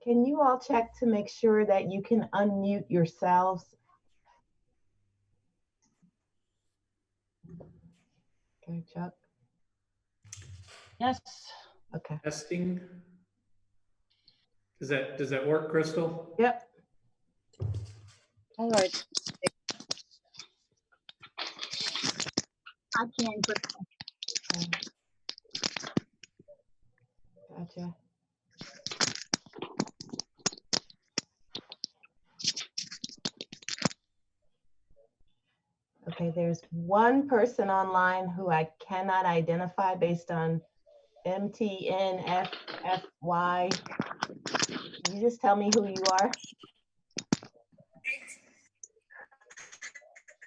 Can you all check to make sure that you can unmute yourselves? Okay, Chuck. Yes. Okay. Testing. Does that work, Crystal? Yep. All right. I can, but Gotcha. Okay, there's one person online who I cannot identify based on MTNFFY. Can you just tell me who you are?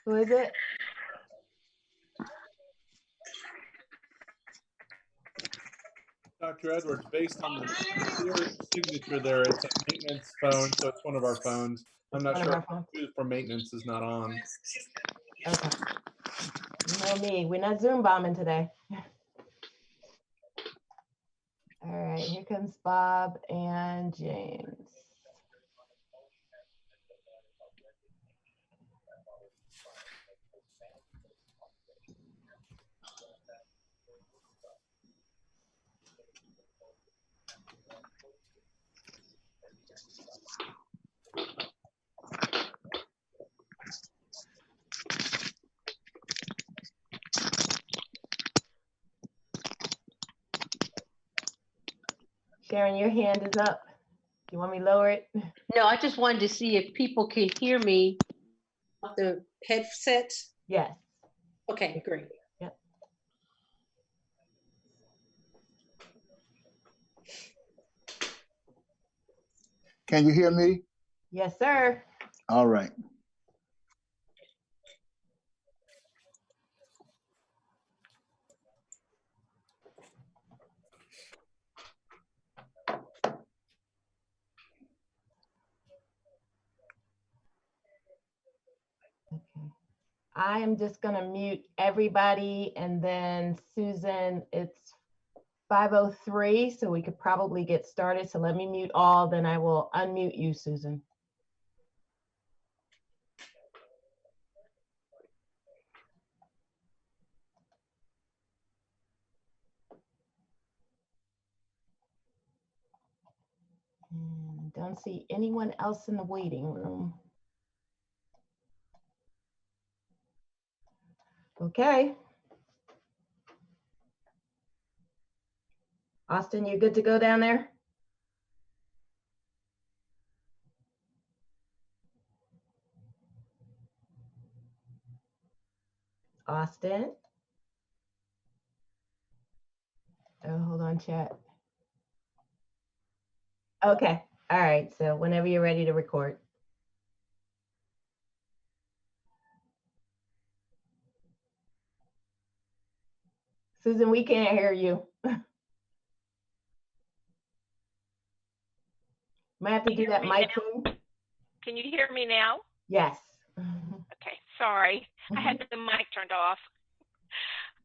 Who is it? Dr. Edwards, based on the signature there, it's a maintenance phone, so it's one of our phones. I'm not sure if for maintenance is not on. Okay. You know me, we're not Zoom bombing today. All right, here comes Bob and James. Sharon, your hand is up. You want me to lower it? No, I just wanted to see if people can hear me. The headset? Yes. Okay, great. Yep. Can you hear me? Yes, sir. All right. Okay. I am just going to mute everybody, and then Susan, it's 5:03, so we could probably get started. So let me mute all, then I will unmute you, Susan. And I don't see anyone else in the waiting room. Okay. Austin, you good to go down there? Austin? Oh, hold on, chat. Okay. All right. So whenever you're ready to record. Susan, we can't hear you. Might have to do that mic thing. Can you hear me now? Yes. Okay, sorry. I had the mic turned off.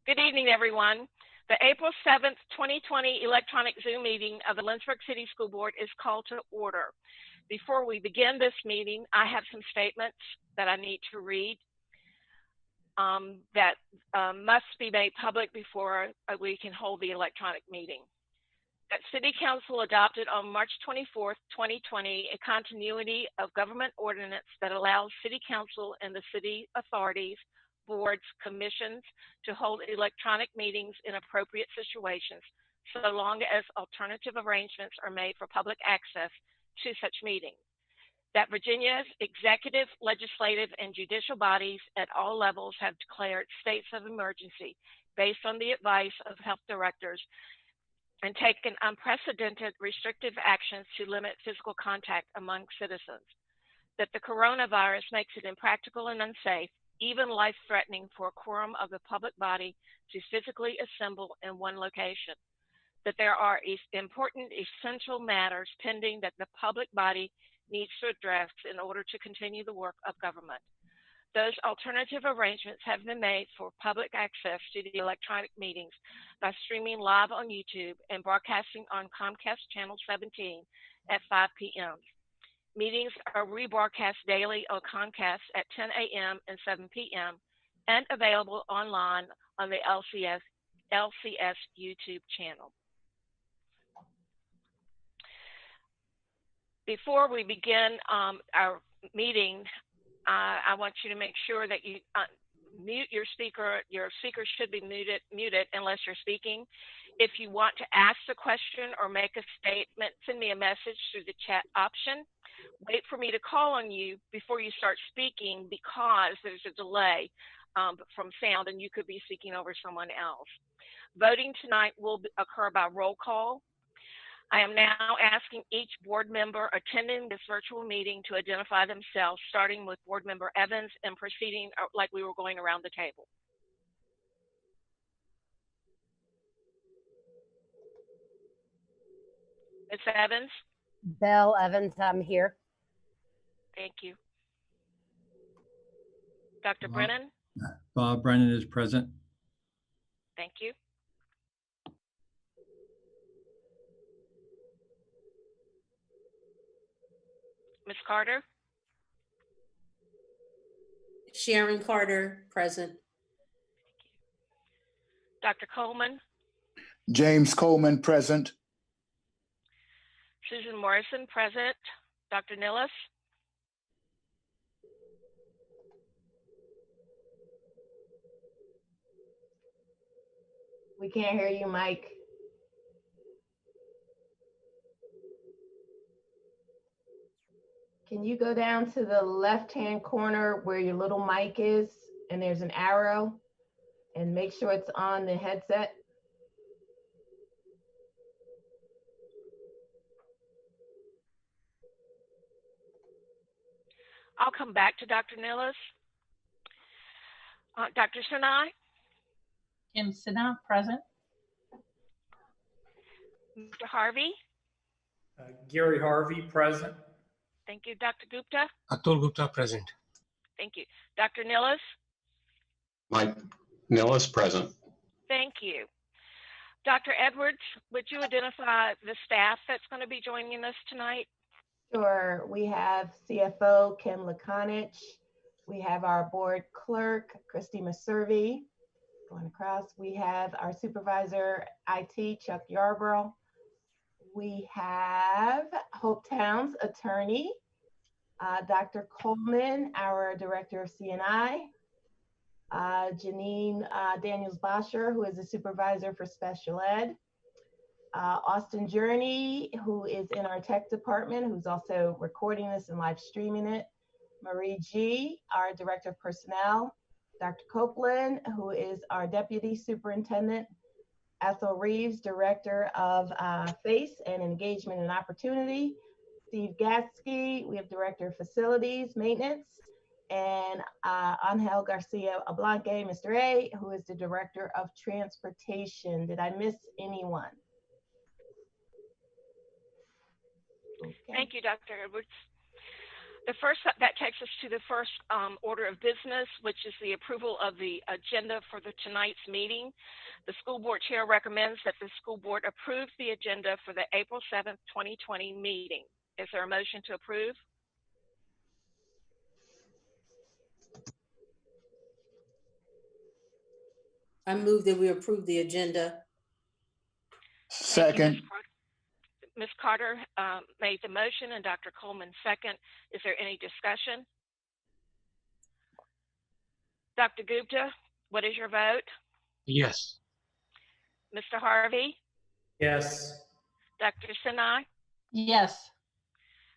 Good evening, everyone. The April 7th, 2020 electronic Zoom meeting of the Lynchburg City School Board is called to order. Before we begin this meeting, I have some statements that I need to read that must be made public before we can hold the electronic meeting. That City Council adopted on March 24th, 2020, a continuity of government ordinance that allows City Council and the city authorities, boards, commissions to hold electronic meetings in appropriate situations, so long as alternative arrangements are made for public access to such meetings. That Virginia's executive, legislative, and judicial bodies at all levels have declared states of emergency based on the advice of health directors and taken unprecedented restrictive actions to limit physical contact among citizens. That the coronavirus makes it impractical and unsafe, even life-threatening for a quorum of the public body to physically assemble in one location. That there are important essential matters pending that the public body needs to address in order to continue the work of government. Those alternative arrangements have been made for public access to the electronic meetings by streaming live on YouTube and broadcasting on Comcast Channel 17 at 5 p.m. Meetings are rebroadcast daily on Comcast at 10 a.m. and 7 p.m. and available online on the LCS YouTube channel. Before we begin our meeting, I want you to make sure that you mute your speaker. Your speaker should be muted unless you're speaking. If you want to ask a question or make a statement, send me a message through the chat option. Wait for me to call on you before you start speaking because there's a delay from sound and you could be speaking over someone else. Voting tonight will occur by roll call. I am now asking each board member attending this virtual meeting to identify themselves, starting with Board Member Evans and proceeding like we were going around the table. Ms. Evans? Belle Evans, I'm here. Thank you. Dr. Brennan? Bob Brennan is present. Thank you. Ms. Carter? Sharon Carter, present. Dr. Coleman? James Coleman, present. Susan Morrison, present. Dr. Nillis? We can't hear you, Mike. Can you go down to the left-hand corner where your little mic is and there's an arrow and make sure it's on the headset? I'll come back to Dr. Nillis. Dr. Sinai? Kim Sinha, present. Mr. Harvey? Gary Harvey, present. Thank you. Dr. Gupta? Atul Gupta, present. Thank you. Dr. Nillis? Mike Nillis, present. Thank you. Dr. Edwards, would you identify the staff that's going to be joining us tonight? Sure. We have CFO Kim Lakonich. We have our board clerk, Christy Maservi. Going across, we have our supervisor, IT, Chuck Yarbrough. We have Hope Town's attorney, Dr. Coleman, our director of CNI, Janine Daniels-Bosher, who is the supervisor for special ed, Austin Journey, who is in our tech department, who's also recording this and live streaming it, Marie G., our director of personnel, Dr. Copeland, who is our deputy superintendent, Ethel Reeves, director of FACE and engagement and opportunity, Steve Gatsky, we have director of facilities maintenance, and Angel Garcia Ablanque, Mr. A, who is the director of transportation. Did I miss anyone? Okay. Thank you, Dr. Edwards. That takes us to the first order of business, which is the approval of the agenda for tonight's meeting. The school board chair recommends that the school board approve the agenda for the April 7th, 2020 meeting. Is there a motion to approve? I move that we approve the agenda. Second. Ms. Carter made the motion and Dr. Coleman second. Is there any discussion? Dr. Gupta, what is your vote? Yes. Mr. Harvey? Yes. Dr. Sinai? Yes.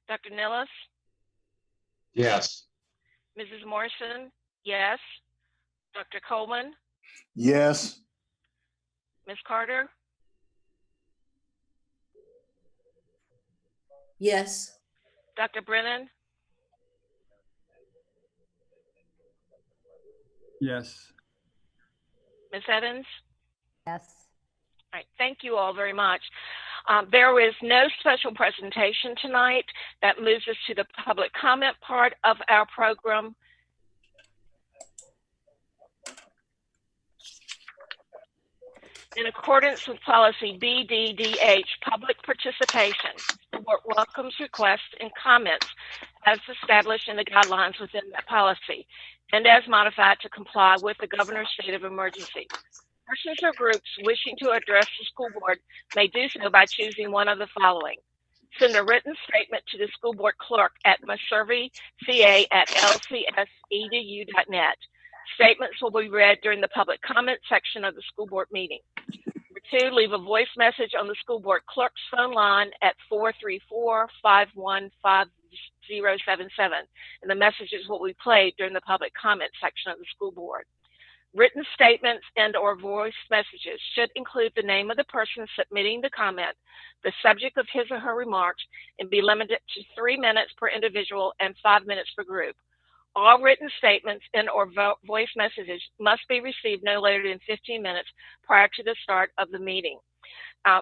Dr. Nillis? Yes. Mrs. Morrison? Yes. Dr. Coleman? Yes. Ms. Carter? Yes. Dr. Brennan? Yes. Ms. Evans? Yes. All right, thank you all very much. There is no special presentation tonight. That moves us to the public comment part of our program. In accordance with policy BDDH, public participation, the board welcomes requests and comments as established in the guidelines within that policy and as modified to comply with the governor's state of emergency. Persons or groups wishing to address the school board may do so by choosing one of the following. Send a written statement to the school board clerk at masurveyca@lcsedu.net. Statements will be read during the public comment section of the school board meeting. Number 2, leave a voice message on the school board clerk's phone line at 434-515-5077, and the messages will be played during the public comment section of the school board. Written statements and/or voice messages should include the name of the person submitting the comment, the subject of his or her remarks, and be limited to 3 minutes per individual and 5 minutes per group. All written statements and/or voice messages must be received no later than 15 minutes prior to the start of the meeting.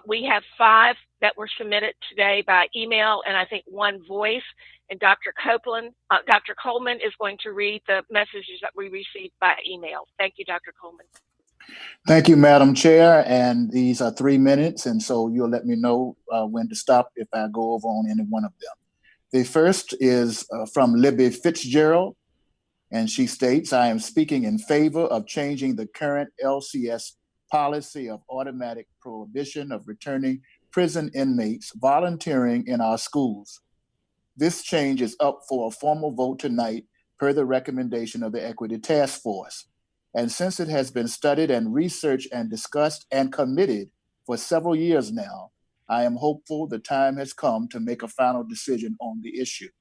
We have 5 that were submitted today by email, and I think 1 voice. And Dr. Coleman is going to read the messages that we received by email. Thank you, Dr. Coleman. Thank you, Madam Chair. And these are 3 minutes, and so you'll let me know when to stop if I go over on any one of them. The first is from Libby Fitzgerald, and she states, I am speaking in favor of changing the current LCS policy of automatic prohibition of returning prison inmates volunteering in our schools. This change is up for a formal vote tonight per the recommendation of the Equity Task Force. And since it has been studied and researched and discussed and committed for several years now, I am hopeful the time has come to make a final decision on the issue.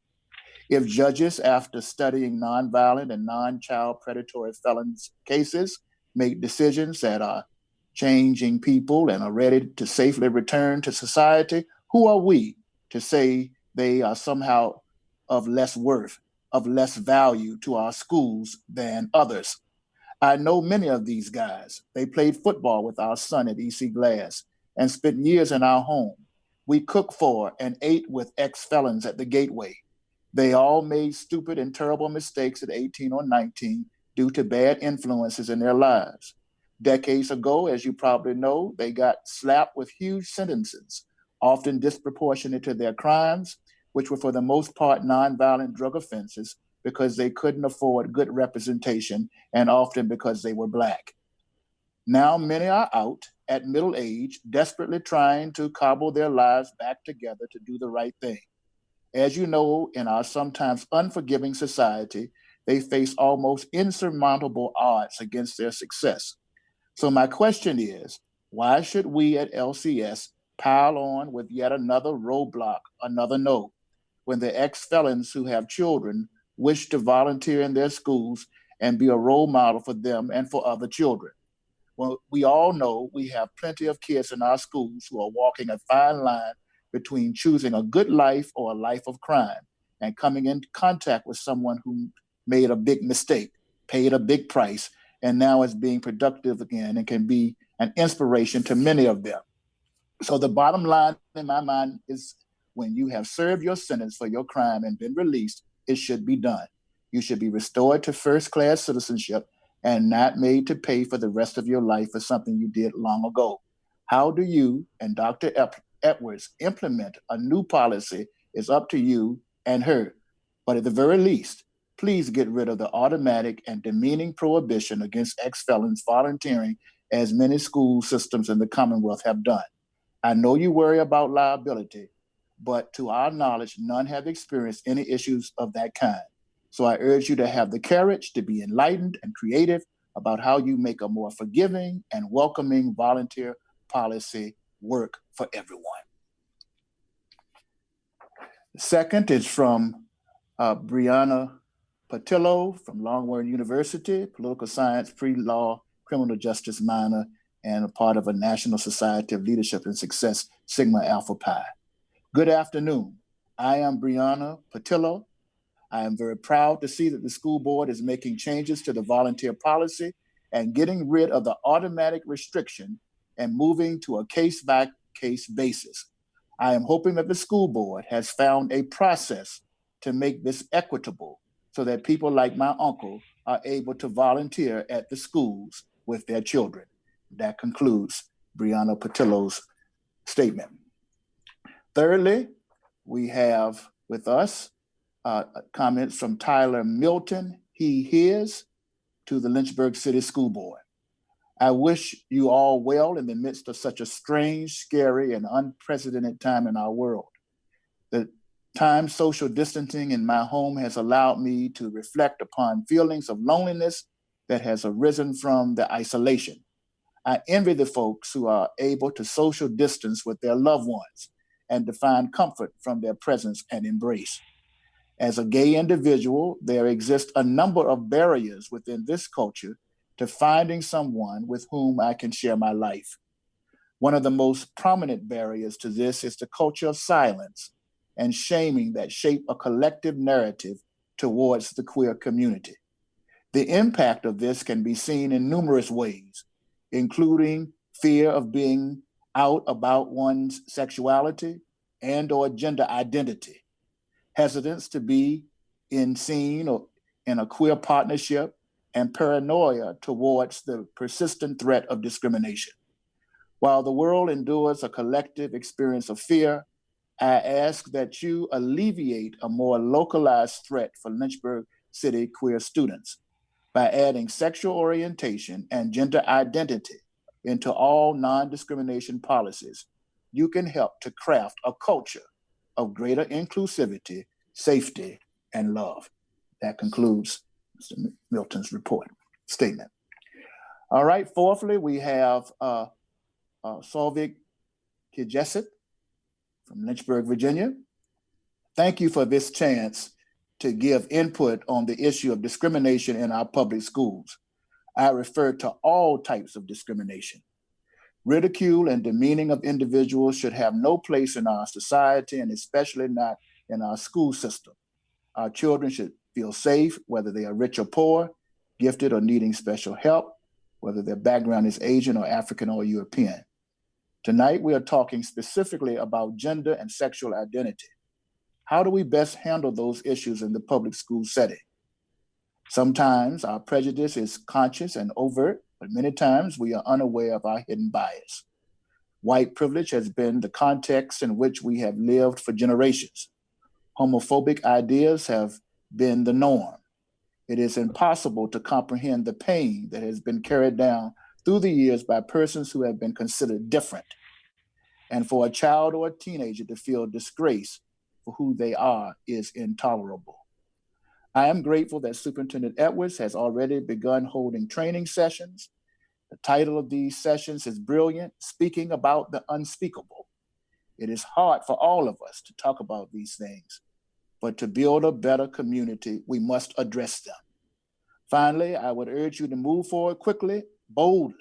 If judges, after studying nonviolent and non-child predatory felons cases, make decisions that are changing people and are ready to safely return to society, who are we to say they are somehow of less worth, of less value to our schools than others? I know many of these guys. They played football with our son at EC Glass and spent years in our home. We cooked for and ate with ex-felons at the Gateway. They all made stupid and terrible mistakes at 18 or 19 due to bad influences in their lives. Decades ago, as you probably know, they got slapped with huge sentences, often disproportionate to their crimes, which were for the most part nonviolent drug offenses because they couldn't afford good representation and often because they were Black. Now many are out at middle age, desperately trying to cobble their lives back together to do the right thing. As you know, in our sometimes unforgiving society, they face almost insurmountable odds against their success. So my question is, why should we at LCS pile on with yet another roadblock, another no, when the ex-felons who have children wish to volunteer in their schools and be a role model for them and for other children? Well, we all know we have plenty of kids in our schools who are walking a fine line between choosing a good life or a life of crime and coming into contact with someone who made a big mistake, paid a big price, and now is being productive again and can be an inspiration to many of them. So the bottom line in my mind is when you have served your sentence for your crime and been released, it should be done. You should be restored to first-class citizenship and not made to pay for the rest of your life for something you did long ago. How do you and Dr. Edwards implement a new policy is up to you and her. But at the very least, please get rid of the automatic and demeaning prohibition against ex-felons volunteering, as many school systems in the Commonwealth have done. I know you worry about liability, but to our knowledge, none have experienced any issues of that kind. So I urge you to have the courage to be enlightened and creative about how you make a more forgiving and welcoming volunteer policy work for everyone. The second is from Brianna Patillo from Longwood University, political science, pre-law, criminal justice minor, and a part of a National Society of Leadership and Success, Sigma Alpha Pi. Good afternoon. I am Brianna Patillo. I am very proud to see that the school board is making changes to the volunteer policy and getting rid of the automatic restriction and moving to a case-by-case basis. I am hoping that the school board has found a process to make this equitable so that people like my uncle are able to volunteer at the schools with their children. That concludes Brianna Patillo's statement. Thirdly, we have with us comments from Tyler Milton, he, his, to the Lynchburg City School Board. I wish you all well in the midst of such a strange, scary, and unprecedented time in our world. The time social distancing in my home has allowed me to reflect upon feelings of loneliness that has arisen from the isolation. I envy the folks who are able to social distance with their loved ones and to find comfort from their presence and embrace. As a gay individual, there exist a number of barriers within this culture to finding someone with whom I can share my life. One of the most prominent barriers to this is the culture of silence and shaming that shape a collective narrative towards the queer community. The impact of this can be seen in numerous ways, including fear of being out about one's sexuality and or gender identity, hesitance to be seen or in a queer partnership, and paranoia towards the persistent threat of discrimination. While the world endures a collective experience of fear, I ask that you alleviate a more localized threat for Lynchburg City queer students by adding sexual orientation and gender identity into all non-discrimination policies. You can help to craft a culture of greater inclusivity, safety, and love. That concludes Mr. Milton's statement. All right, fourthly, we have Solvik Kijesit from Lynchburg, Virginia. Thank you for this chance to give input on the issue of discrimination in our public schools. I refer to all types of discrimination. Ridicule and demeaning of individuals should have no place in our society, and especially not in our school system. Our children should feel safe, whether they are rich or poor, gifted or needing special help, whether their background is Asian or African or European. Tonight, we are talking specifically about gender and sexual identity. How do we best handle those issues in the public school setting? Sometimes our prejudice is conscious and overt, but many times we are unaware of our hidden bias. White privilege has been the context in which we have lived for generations. Homophobic ideas have been the norm. It is impossible to comprehend the pain that has been carried down through the years by persons who have been considered different. And for a child or a teenager to feel disgrace for who they are is intolerable. I am grateful that Superintendent Edwards has already begun holding training sessions. The title of these sessions is brilliant, Speaking About the Unspeakable. It is hard for all of us to talk about these things, but to build a better community, we must address them. Finally, I would urge you to move forward quickly, boldly.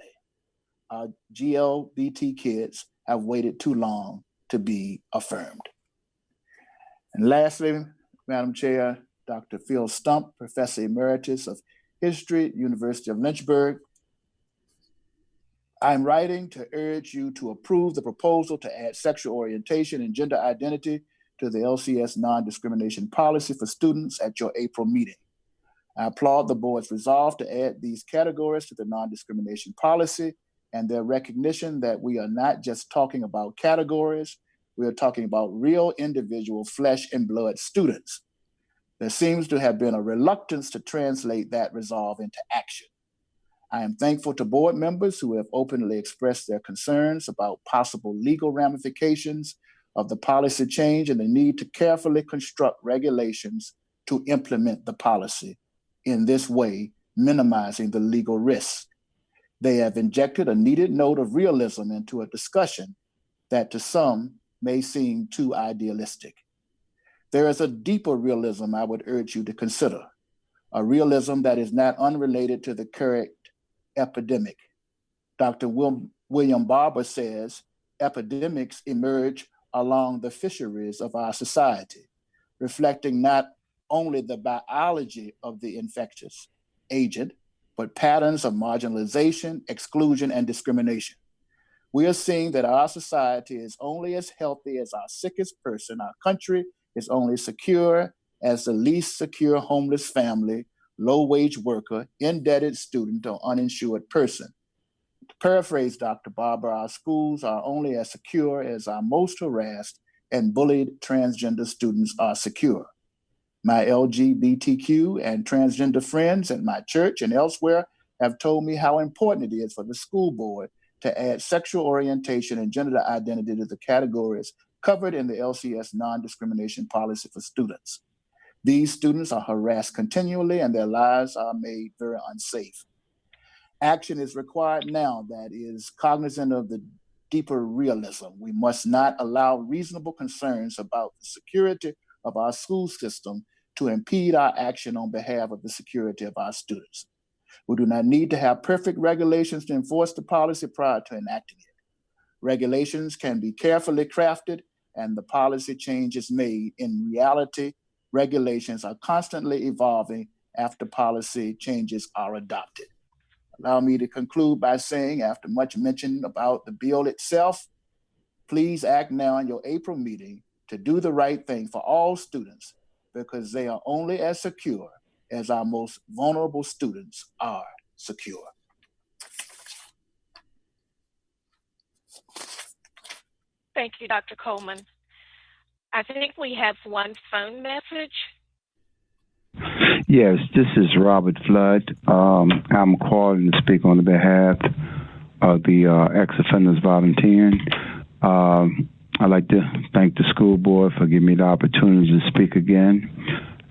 Our GLBT kids have waited too long to be affirmed. And lastly, Madam Chair, Dr. Phil Stump, Professor Emeritus of History, University of Lynchburg. I'm writing to urge you to approve the proposal to add sexual orientation and gender identity to the LCS non-discrimination policy for students at your April meeting. I applaud the board's resolve to add these categories to the non-discrimination policy and their recognition that we are not just talking about categories, we are talking about real individual flesh and blood students. There seems to have been a reluctance to translate that resolve into action. I am thankful to board members who have openly expressed their concerns about possible legal ramifications of the policy change and the need to carefully construct regulations to implement the policy, in this way minimizing the legal risks. They have injected a needed note of realism into a discussion that to some may seem too idealistic. There is a deeper realism I would urge you to consider, a realism that is not unrelated to the current epidemic. Dr. William Barber says, epidemics emerge along the fisheries of our society, reflecting not only the biology of the infectious agent, but patterns of marginalization, exclusion, and discrimination. We are seeing that our society is only as healthy as our sickest person. Our country is only secure as the least secure homeless family, low-wage worker, indebted student, or uninsured person. To paraphrase Dr. Barber, our schools are only as secure as our most harassed and bullied transgender students are secure. My LGBTQ and transgender friends at my church and elsewhere have told me how important it is for the school board to add sexual orientation and gender identity to the categories covered in the LCS non-discrimination policy for students. These students are harassed continually and their lives are made very unsafe. Action is required now that is cognizant of the deeper realism. We must not allow reasonable concerns about the security of our school system to impede our action on behalf of the security of our students. We do not need to have perfect regulations to enforce the policy prior to enacting it. Regulations can be carefully crafted and the policy changes made. In reality, regulations are constantly evolving after policy changes are adopted. Allow me to conclude by saying, after much mention about the bill itself, please act now in your April meeting to do the right thing for all students, because they are only as secure as our most vulnerable students are secure. Thank you, Dr. Coleman. I think we have one phone message. Yes, this is Robert Flood. I'm calling to speak on the behalf of the ex-offenders volunteering. I'd like to thank the school board for giving me the opportunity to speak again,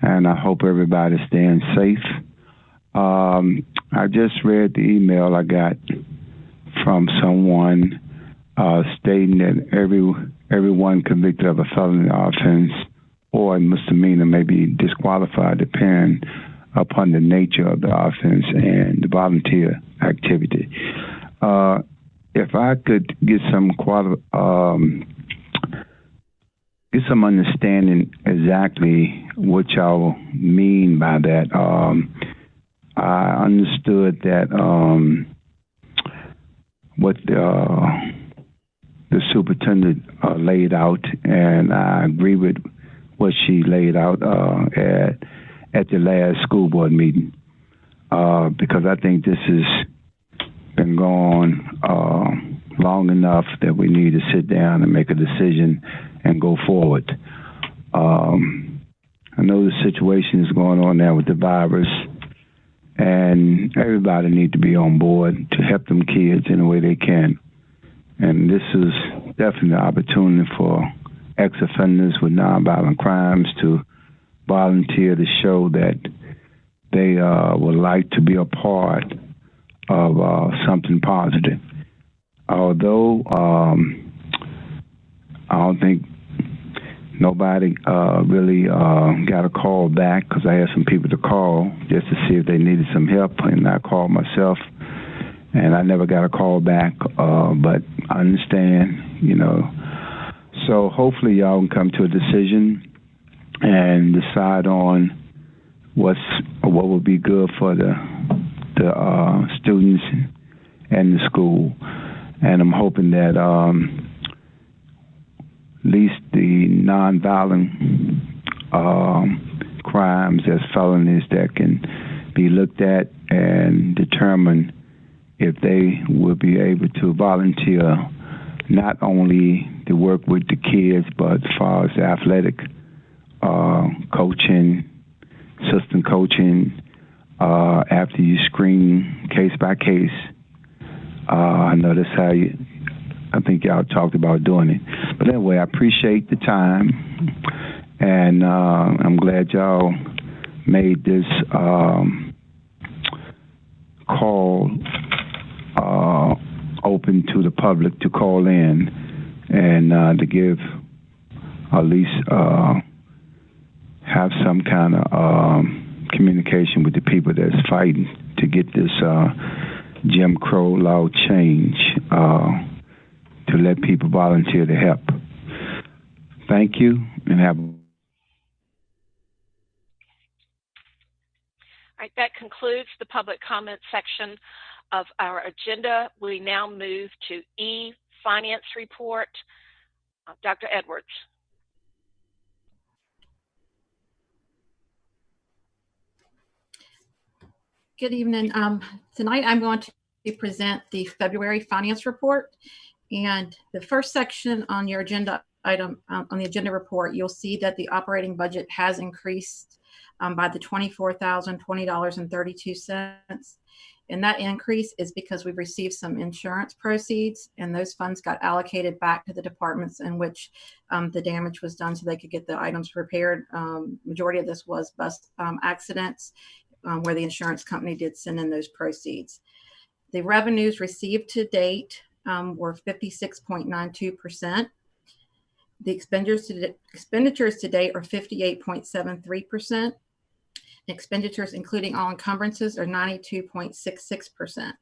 and I hope everybody's staying safe. I just read the email I got from someone stating that everyone convicted of a felony offense or a misdemeanor may be disqualified depending upon the nature of the offense and the volunteer activity. If I could get some understanding exactly what y'all mean by that. I understood that what the superintendent laid out, and I agree with what she laid out at the last school board meeting, because I think this has been going long enough that we need to sit down and make a decision and go forward. I know the situation is going on now with the virus, and everybody needs to be on board to help them kids in the way they can. And this is definitely an opportunity for ex-offenders with nonviolent crimes to volunteer to show that they would like to be a part of something positive. Although I don't think nobody really got a call back, because I had some people to call just to see if they needed some help, and I called myself, and I never got a call back, but I understand, you know. So hopefully y'all can come to a decision and decide on what would be good for the students and the school. And I'm hoping that at least the nonviolent crimes as felonies that can be looked at and determine if they will be able to volunteer not only to work with the kids, but as far as athletic coaching, assistant coaching, after you screen case by case. I know that's how I think y'all talked about doing it. But anyway, I appreciate the time, and I'm glad y'all made this call open to the public to call in and to give at least have some kind of communication with the people that's fighting to get this Jim Crow law change, to let people volunteer to help. Thank you, and have. All right, that concludes the public comment section of our agenda. We now move to E, Finance Report. Dr. Edwards. Good evening. Tonight I'm going to present the February finance report. And the first section on your agenda item, on the agenda report, you'll see that the operating budget has increased by the $24,020.32. And that increase is because we've received some insurance proceeds, and those funds got allocated back to the departments in which the damage was done so they could get the items repaired. Majority of this was bus accidents where the insurance company did send in those proceeds. The revenues received to date were 56.92%. The expenditures to date are 58.73%. Expenditures, including all encumbrances, are 92.66%.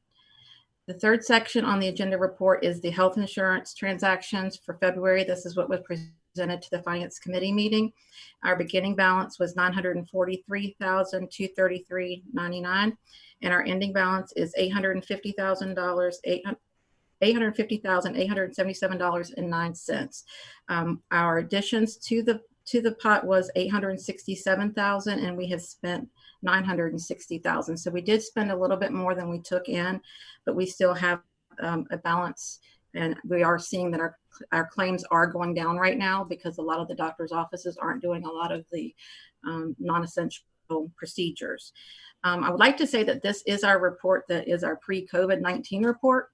The third section on the agenda report is the health insurance transactions for February. This is what was presented to the Finance Committee meeting. Our beginning balance was $943,233.99, and our ending balance is $850,877.09. Our additions to the pot was $867,000, and we have spent $960,000. So we did spend a little bit more than we took in, but we still have a balance, and we are seeing that our claims are going down right now because a lot of the doctor's offices aren't doing a lot of the non-essential procedures. I would like to say that this is our report that is our pre-COVID-19 report.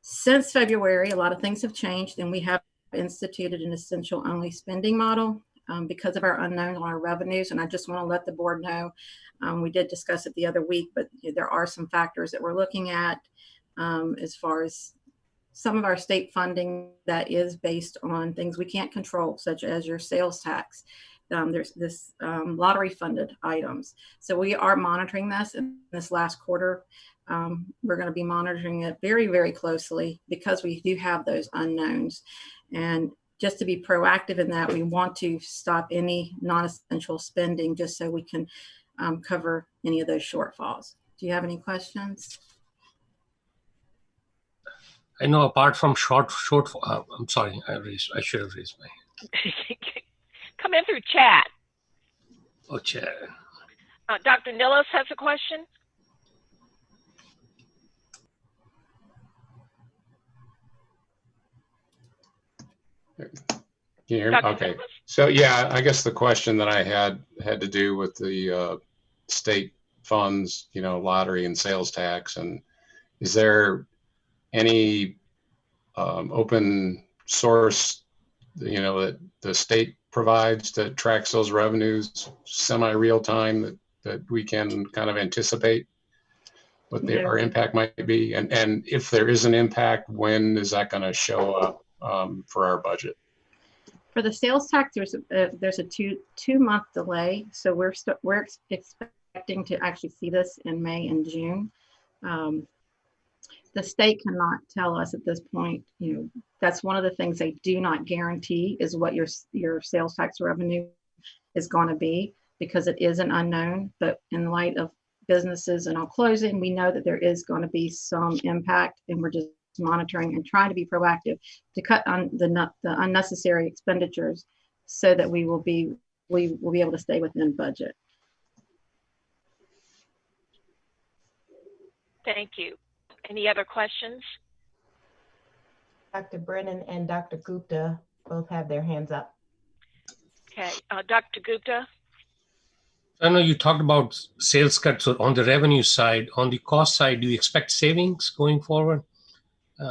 Since February, a lot of things have changed, and we have instituted an essential only spending model because of our unknown on our revenues. And I just want to let the board know, we did discuss it the other week, but there are some factors that we're looking at as far as some of our state funding that is based on things we can't control, such as your sales tax. There's this lottery funded items. So we are monitoring this in this last quarter. We're going to be monitoring it very, very closely because we do have those unknowns. And just to be proactive in that, we want to stop any non-essential spending just so we can cover any of those shortfalls. Do you have any questions? I know apart from I'm sorry, I should have raised my hand. Come in through chat. Oh, chat. Dr. Nilles has a question. Can you hear me? Okay. So yeah, I guess the question that I had to do with the state funds, lottery and sales tax. And is there any open source, that the state provides that tracks those revenues semi-real time that we can kind of anticipate what our impact might be? And if there is an impact, when is that going to show up for our budget? For the sales tax, there's a two-month delay. So we're expecting to actually see this in May and June. The state cannot tell us at this point. That's one of the things they do not guarantee is what your sales tax revenue is going to be, because it is an unknown. But in light of businesses and all closing, we know that there is going to be some impact, and we're just monitoring and trying to be proactive to cut on the unnecessary expenditures so that we will be able to stay within budget. Thank you. Any other questions? Dr. Brennan and Dr. Gupta both have their hands up. Okay, Dr. Gupta. I know you talked about sales cuts on the revenue side. On the cost side, do you expect savings going forward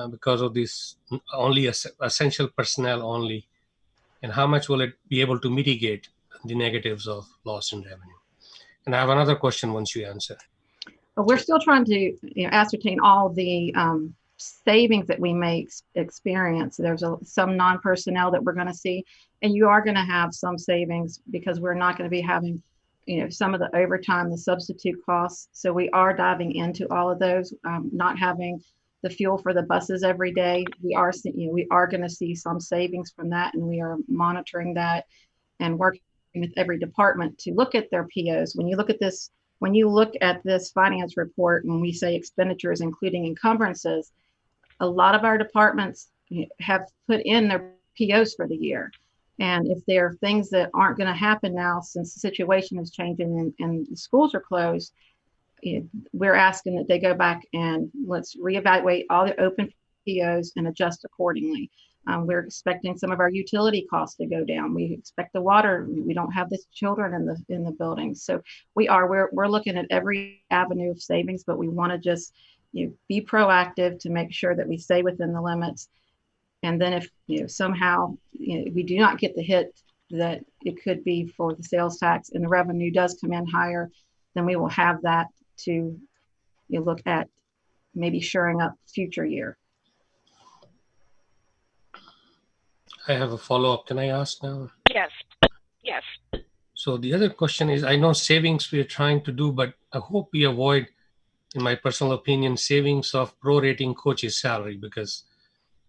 because of this only essential personnel only? And how much will it be able to mitigate the negatives of loss in revenue? And I have another question once you answer. But we're still trying to ascertain all the savings that we may experience. There's some non-personnel that we're going to see, and you are going to have some savings because we're not going to be having some of the overtime, the substitute costs. So we are diving into all of those, not having the fuel for the buses every day. We are going to see some savings from that, and we are monitoring that and working with every department to look at their POs. When you look at this finance report, when we say expenditures, including encumbrances, a lot of our departments have put in their POs for the year. And if there are things that aren't going to happen now, since the situation is changing and the schools are closed, we're asking that they go back and let's reevaluate all the open POs and adjust accordingly. We're expecting some of our utility costs to go down. We expect the water. We don't have the children in the building, so we're looking at every avenue of savings, but we want to just be proactive to make sure that we stay within the limits. And then if somehow we do not get the hit that it could be for the sales tax and the revenue does come in higher, then we will have that to look at maybe shoring up future year. I have a follow-up. Can I ask now? Yes. Yes. So the other question is, I know savings we're trying to do, but I hope we avoid, in my personal opinion, savings of prorating coaches' salary, because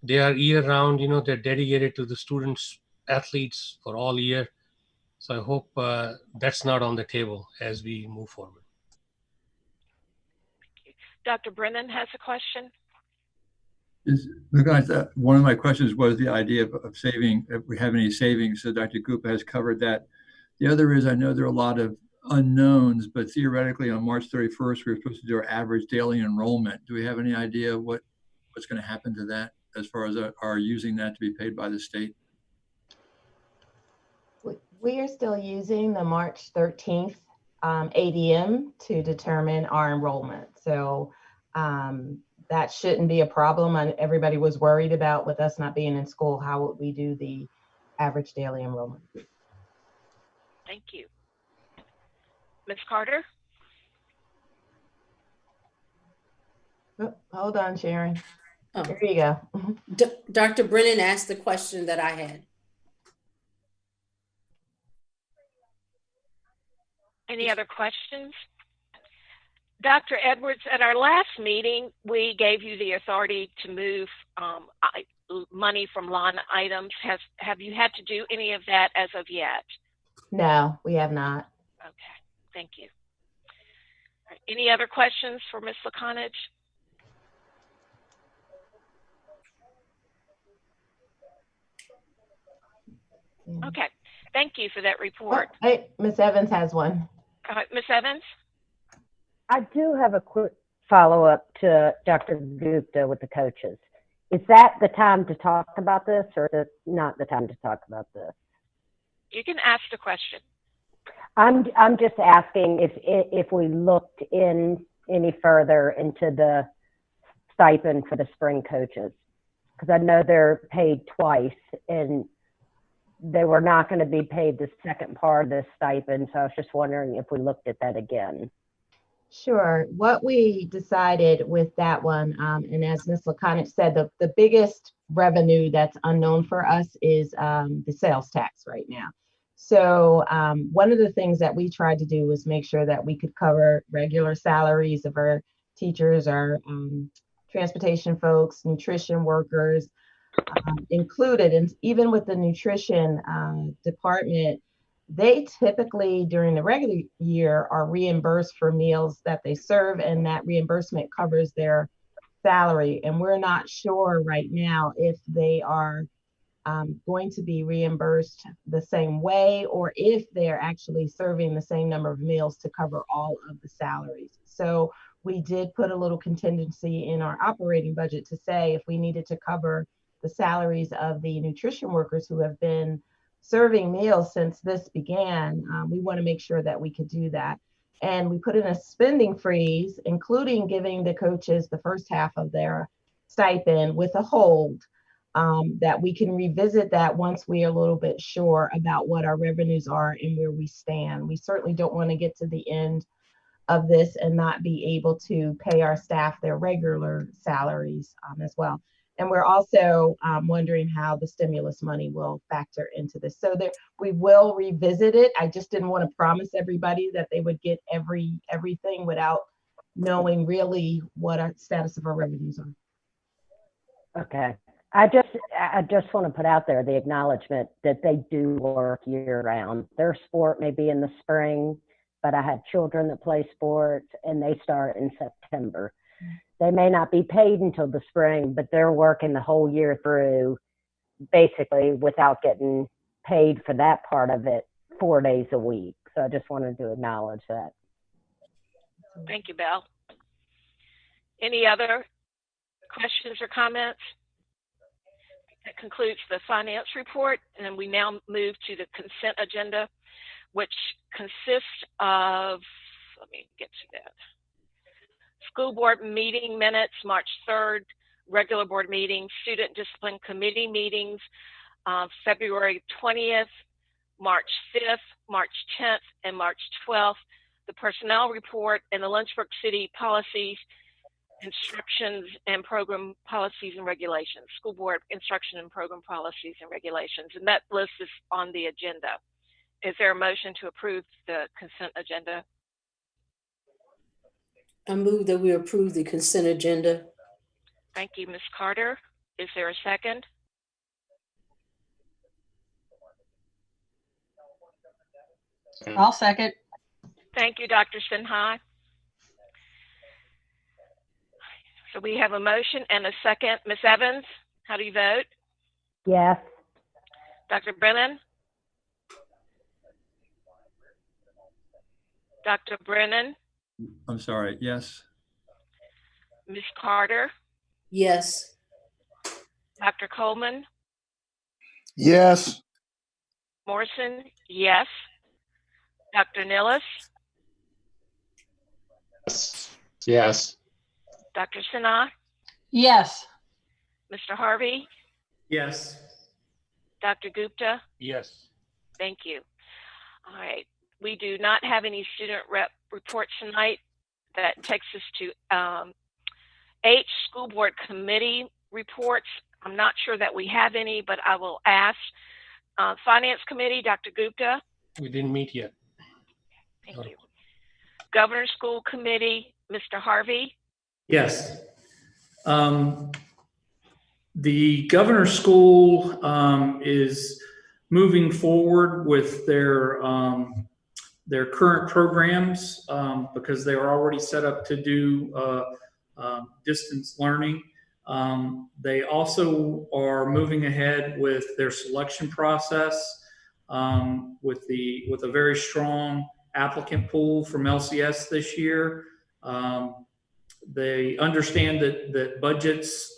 they are year-round, they're dedicated to the students, athletes for all year. So I hope that's not on the table as we move forward. Dr. Brennan has a question. Guys, one of my questions was the idea of saving, if we have any savings. So Dr. Gupta has covered that. The other is, I know there are a lot of unknowns, but theoretically on March 31st, we were supposed to do our average daily enrollment. Do we have any idea what's going to happen to that as far as our using that to be paid by the state? We are still using the March 13th ADM to determine our enrollment. So that shouldn't be a problem. And everybody was worried about, with us not being in school, how would we do the average daily enrollment? Thank you. Ms. Carter? Oh, hold on, Sharon. Oh. There you go. Dr. Brennan asked the question that I had. Any other questions? Dr. Edwards, at our last meeting, we gave you the authority to move money from line items. Have you had to do any of that as of yet? No, we have not. Okay, thank you. All right, any other questions for Ms. Lakonich? Okay, thank you for that report. Oh, hey, Ms. Evans has one. Ms. Evans? I do have a quick follow-up to Dr. Gupta with the coaches. Is that the time to talk about this, or is it not the time to talk about this? You can ask the question. I'm just asking if we looked in any further into the stipend for the spring coaches, because I know they're paid twice and they were not going to be paid the second part of this stipend. So I was just wondering if we looked at that again. Sure. What we decided with that one, and as Ms. Lakonich said, the biggest revenue that's unknown for us is the sales tax right now. So one of the things that we tried to do was make sure that we could cover regular salaries of our teachers, our transportation folks, nutrition workers included. And even with the nutrition department, they typically during the regular year are reimbursed for meals that they serve, and that reimbursement covers their salary. And we're not sure right now if they are going to be reimbursed the same way, or if they're actually serving the same number of meals to cover all of the salaries. So we did put a little contingency in our operating budget to say if we needed to cover the salaries of the nutrition workers who have been serving meals since this began, we want to make sure that we could do that. And we put in a spending freeze, including giving the coaches the first half of their stipend with a hold, that we can revisit that once we are a little bit sure about what our revenues are and where we stand. We certainly don't want to get to the end of this and not be able to pay our staff their regular salaries as well. And we're also wondering how the stimulus money will factor into this. So that we will revisit it. I just didn't want to promise everybody that they would get everything without knowing really what our status of our revenues are. Okay. I just want to put out there the acknowledgement that they do work year round. Their sport may be in the spring, but I have children that play sports and they start in September. They may not be paid until the spring, but they're working the whole year through basically without getting paid for that part of it 4 days a week. So I just wanted to acknowledge that. Thank you, Belle. Any other questions or comments? That concludes the finance report, and we now move to the consent agenda, which consists of, let me get to that. School board meeting minutes, March 3rd, regular board meetings, student discipline committee meetings, February 20th, March 5th, March 10th, and March 12th, the personnel report, and the Lynchburg City policies, instructions and program policies and regulations, school board instruction and program policies and regulations. And that list is on the agenda. Is there a motion to approve the consent agenda? I move that we approve the consent agenda. Thank you, Ms. Carter. Is there a second? I'll second. Thank you, Dr. Sinhai. So we have a motion and a second. Ms. Evans, how do you vote? Yes. Dr. Brennan? Dr. Brennan? I'm sorry, yes. Ms. Carter? Yes. Dr. Coleman? Yes. Morrison? Yes. Dr. Nillis? Yes. Dr. Sinha? Yes. Mr. Harvey? Yes. Dr. Gupta? Yes. Thank you. All right. We do not have any student rep reports tonight. That takes us to H, school board committee reports. I'm not sure that we have any, but I will ask. Finance committee, Dr. Gupta. We didn't meet yet. Thank you. Governor's school committee, Mr. Harvey. Yes. The governor's school is moving forward with their current programs because they are already set up to do distance learning. They also are moving ahead with their selection process with a very strong applicant pool from LCS this year. They understand that budgets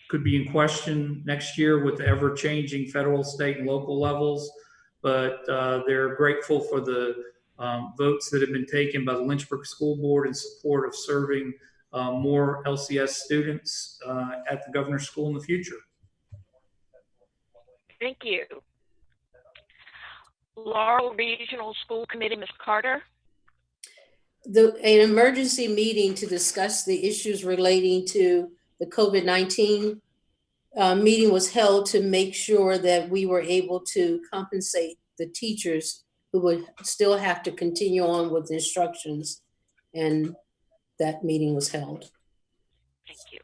could be in question next year with the ever-changing federal, state, and local levels, but they're grateful for the votes that have been taken by the Lynchburg School Board in support of serving more LCS students at the governor's school in the future. Thank you. Laurel Regional School Committee, Ms. Carter. An emergency meeting to discuss the issues relating to the COVID-19 meeting was held to make sure that we were able to compensate the teachers who would still have to continue on with instructions, and that meeting was held. Thank you.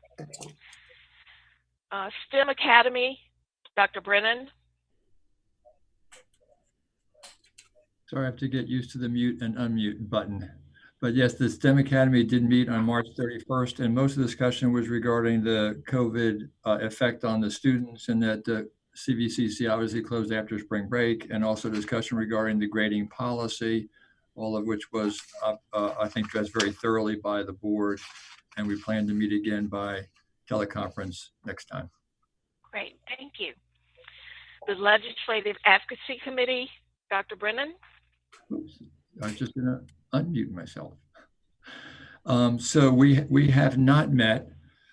STEM Academy, Dr. Brennan. Sorry, I have to get used to the mute and unmute button. But yes, the STEM Academy did meet on March 31st, and most of the discussion was regarding the COVID effect on the students, and that the CVCC obviously closed after spring break, and also discussion regarding the grading policy, all of which was, I think, addressed very thoroughly by the board, and we plan to meet again by teleconference next time. Great, thank you. The Legislative Advocacy Committee, Dr. Brennan. Oops, I was just gonna unmute myself. So we have not met,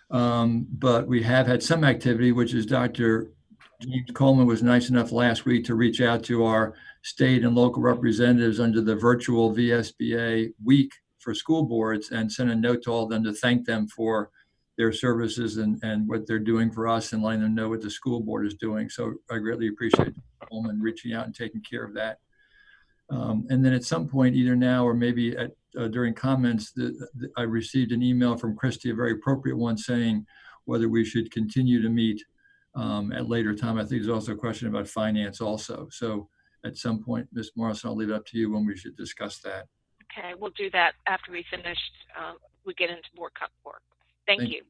but we have had some activity, which is Dr. James Coleman was nice enough last week to reach out to our state and local representatives under the virtual VSBA week for school boards and send a note to all of them to thank them for their services and what they're doing for us and letting them know what the school board is doing. So I greatly appreciate Coleman reaching out and taking care of that. And then at some point, either now or maybe during comments, I received an email from Christy, a very appropriate one, saying whether we should continue to meet at later time. I think there's also a question about finance also. So at some point, Ms. Morrison, I'll leave it up to you when we should discuss that. Okay, we'll do that after we finish, we get into board work. Thank you.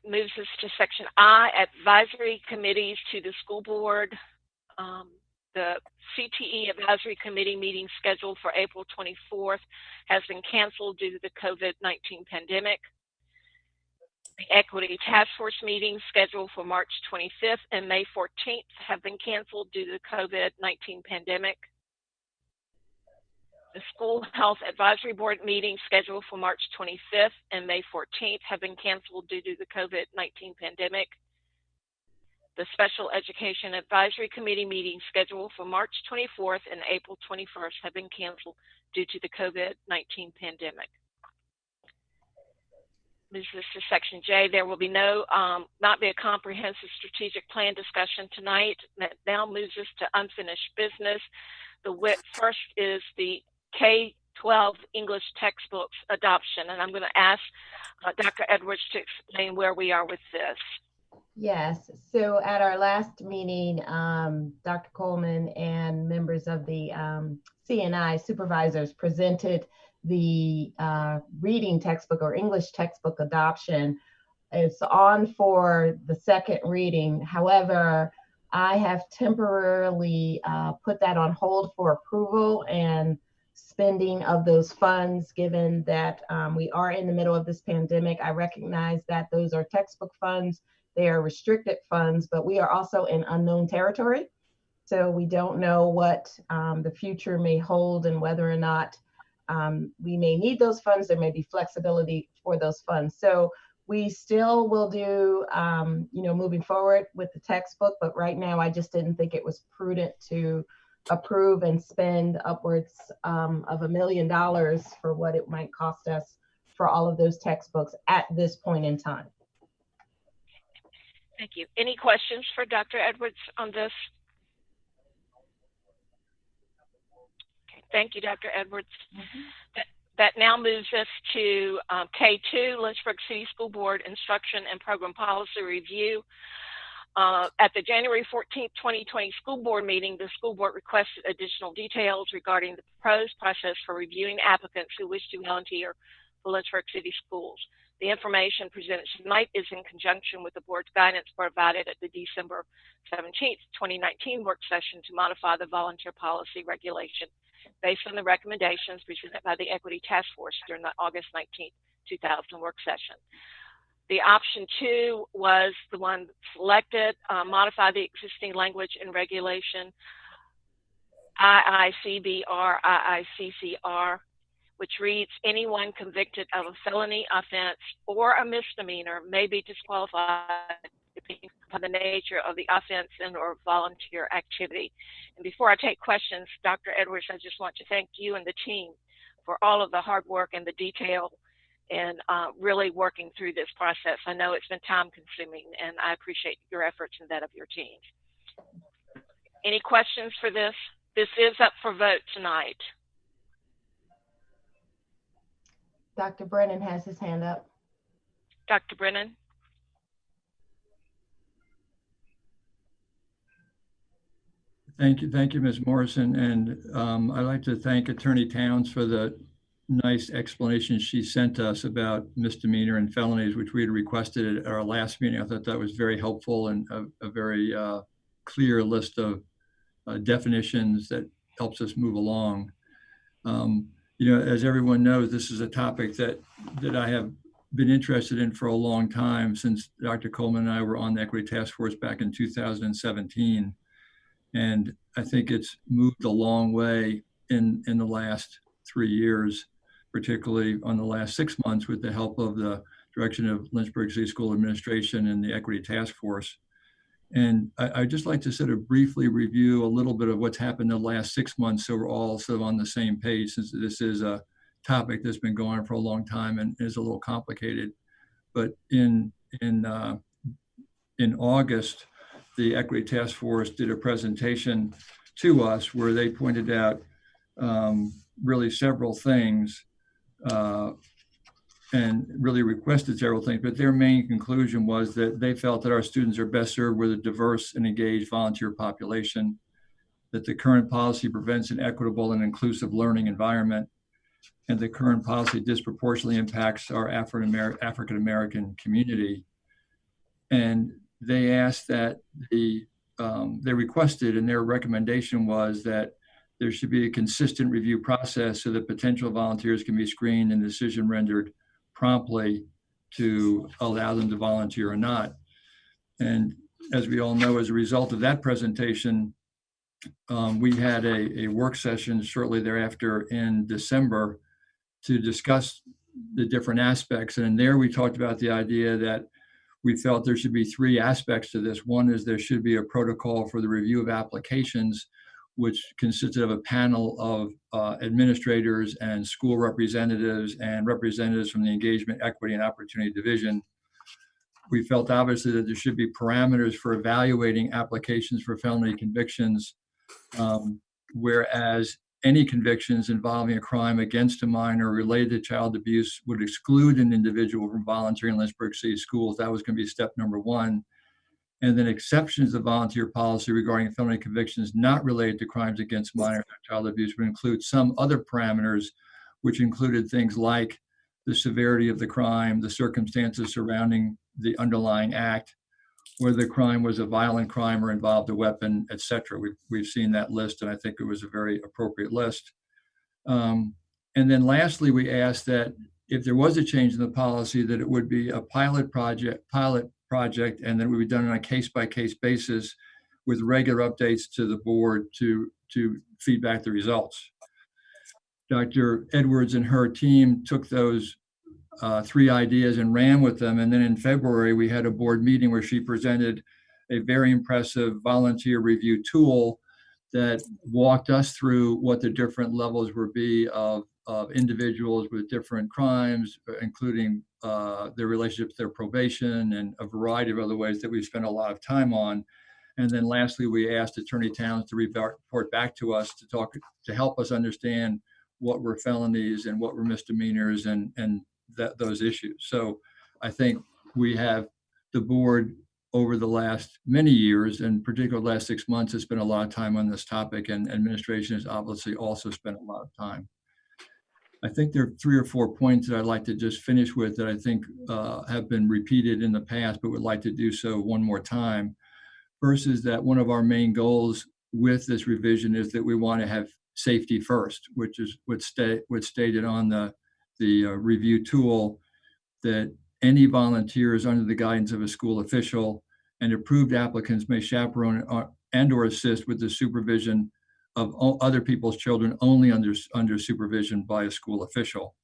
Moves us to section I, advisory committees to the school board. The CTE Advisory Committee meeting scheduled for April 24th has been canceled due to the COVID-19 pandemic. The Equity Task Force meetings scheduled for March 25th and May 14th have been canceled due to the COVID-19 pandemic. The School Health Advisory Board meetings scheduled for March 25th and May 14th have been canceled due to the COVID-19 pandemic. The Special Education Advisory Committee meetings scheduled for March 24th and April 21st have been canceled due to the COVID-19 pandemic. Moves us to Section J. There will be not be a comprehensive strategic plan discussion tonight. That now moves us to unfinished business. The first is the K-12 English textbooks adoption, and I'm going to ask Dr. Edwards to explain where we are with this. Yes, so at our last meeting, Dr. Coleman and members of the CNI supervisors presented the reading textbook or English textbook adoption. It's on for the second reading. However, I have temporarily put that on hold for approval and spending of those funds, given that we are in the middle of this pandemic. I recognize that those are textbook funds. They are restricted funds, but we are also in unknown territory. So we don't know what the future may hold and whether or not we may need those funds. There may be flexibility for those funds. So we still will do, moving forward with the textbook, but right now I just didn't think it was prudent to approve and spend upwards of $1 million for what it might cost us for all of those textbooks at this point in time. Thank you. Any questions for Dr. Edwards on this? Okay, thank you, Dr. Edwards. That now moves us to K2, Lynchburg City School Board Instruction and Program Policy Review. At the January 14th, 2020 school board meeting, the school board requested additional details regarding the proposed process for reviewing applicants who wish to volunteer for Lynchburg City Schools. The information presented tonight is in conjunction with the board's guidance provided at the December 17th, 2019 work session to modify the volunteer policy regulation based on the recommendations presented by the Equity Task Force during the August 19th, 2000 work session. The option 2 was the one selected, modify the existing language and regulation IICBR, IICCR, which reads, anyone convicted of a felony offense or a misdemeanor may be disqualified depending upon the nature of the offense and or volunteer activity. And before I take questions, Dr. Edwards, I just want to thank you and the team for all of the hard work and the detail and really working through this process. I know it's been time consuming and I appreciate your efforts and that of your team. Any questions for this? This is up for vote tonight. Dr. Brennan has his hand up. Dr. Brennan. Thank you, Ms. Morrison. And I'd like to thank Attorney Towns for the nice explanation she sent us about misdemeanor and felonies, which we had requested at our last meeting. I thought that was very helpful and a very clear list of definitions that helps us move along. As everyone knows, this is a topic that I have been interested in for a long time, since Dr. Coleman and I were on the Equity Task Force back in 2017. And I think it's moved a long way in the last 3 years, particularly on the last 6 months with the help of the direction of Lynchburg City School Administration and the Equity Task Force. And I'd just like to sort of briefly review a little bit of what's happened in the last 6 months, so we're all sort of on the same page, since this is a topic that's been going on for a long time and is a little complicated. But in August, the Equity Task Force did a presentation to us where they pointed out really several things and really requested several things, but their main conclusion was that they felt that our students are best served with a diverse and engaged volunteer population, that the current policy prevents an equitable and inclusive learning environment, and the current policy disproportionately impacts our African-American community. And they asked that the they requested, and their recommendation was that there should be a consistent review process so that potential volunteers can be screened and decision rendered promptly to allow them to volunteer or not. And as we all know, as a result of that presentation, we had a work session shortly thereafter in December to discuss the different aspects. And in there, we talked about the idea that we felt there should be three aspects to this. One is there should be a protocol for the review of applications, which consisted of a panel of administrators and school representatives and representatives from the Engagement, Equity, and Opportunity Division. We felt obviously that there should be parameters for evaluating applications for felony convictions, whereas any convictions involving a crime against a minor related to child abuse would exclude an individual from volunteering in Lynchburg City Schools. That was going to be step number one. And then exceptions to volunteer policy regarding felony convictions not related to crimes against minors or child abuse would include some other parameters, which included things like the severity of the crime, the circumstances surrounding the underlying act, whether the crime was a violent crime or involved a weapon, et cetera. We've seen that list, and I think it was a very appropriate list. And then lastly, we asked that if there was a change in the policy, that it would be a pilot project, and then it would be done on a case-by-case basis with regular updates to the board to feedback the results. Dr. Edwards and her team took those three ideas and ran with them. And then in February, we had a board meeting where she presented a very impressive volunteer review tool that walked us through what the different levels would be of individuals with different crimes, including their relationship to their probation and a variety of other ways that we spent a lot of time on. And then lastly, we asked Attorney Towns to report back to us to help us understand what were felonies and what were misdemeanors and those issues. So I think we have the board over the last many years, and particularly the last 6 months, has spent a lot of time on this topic, and administration has obviously also spent a lot of time. I think there are 3 or 4 points that I'd like to just finish with that I think have been repeated in the past, but would like to do so one more time. First is that one of our main goals with this revision is that we want to have safety first, which is what's stated on the review tool, that any volunteers under the guidance of a school official and approved applicants may chaperone and/or assist with the supervision of other people's children only under supervision by a school official.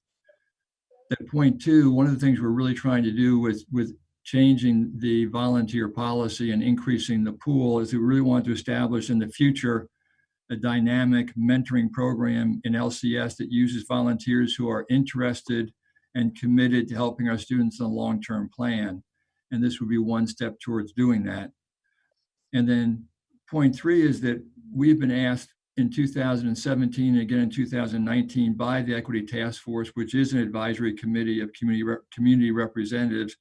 At point 2, one of the things we're really trying to do with changing the volunteer policy and increasing the pool is we really want to establish in the future a dynamic mentoring program in LCS that uses volunteers who are interested and committed to helping our students in a long-term plan. And this would be one step towards doing that. And then point 3 is that we've been asked in 2017 and again in 2019 by the Equity Task Force, which is an advisory committee of community representatives,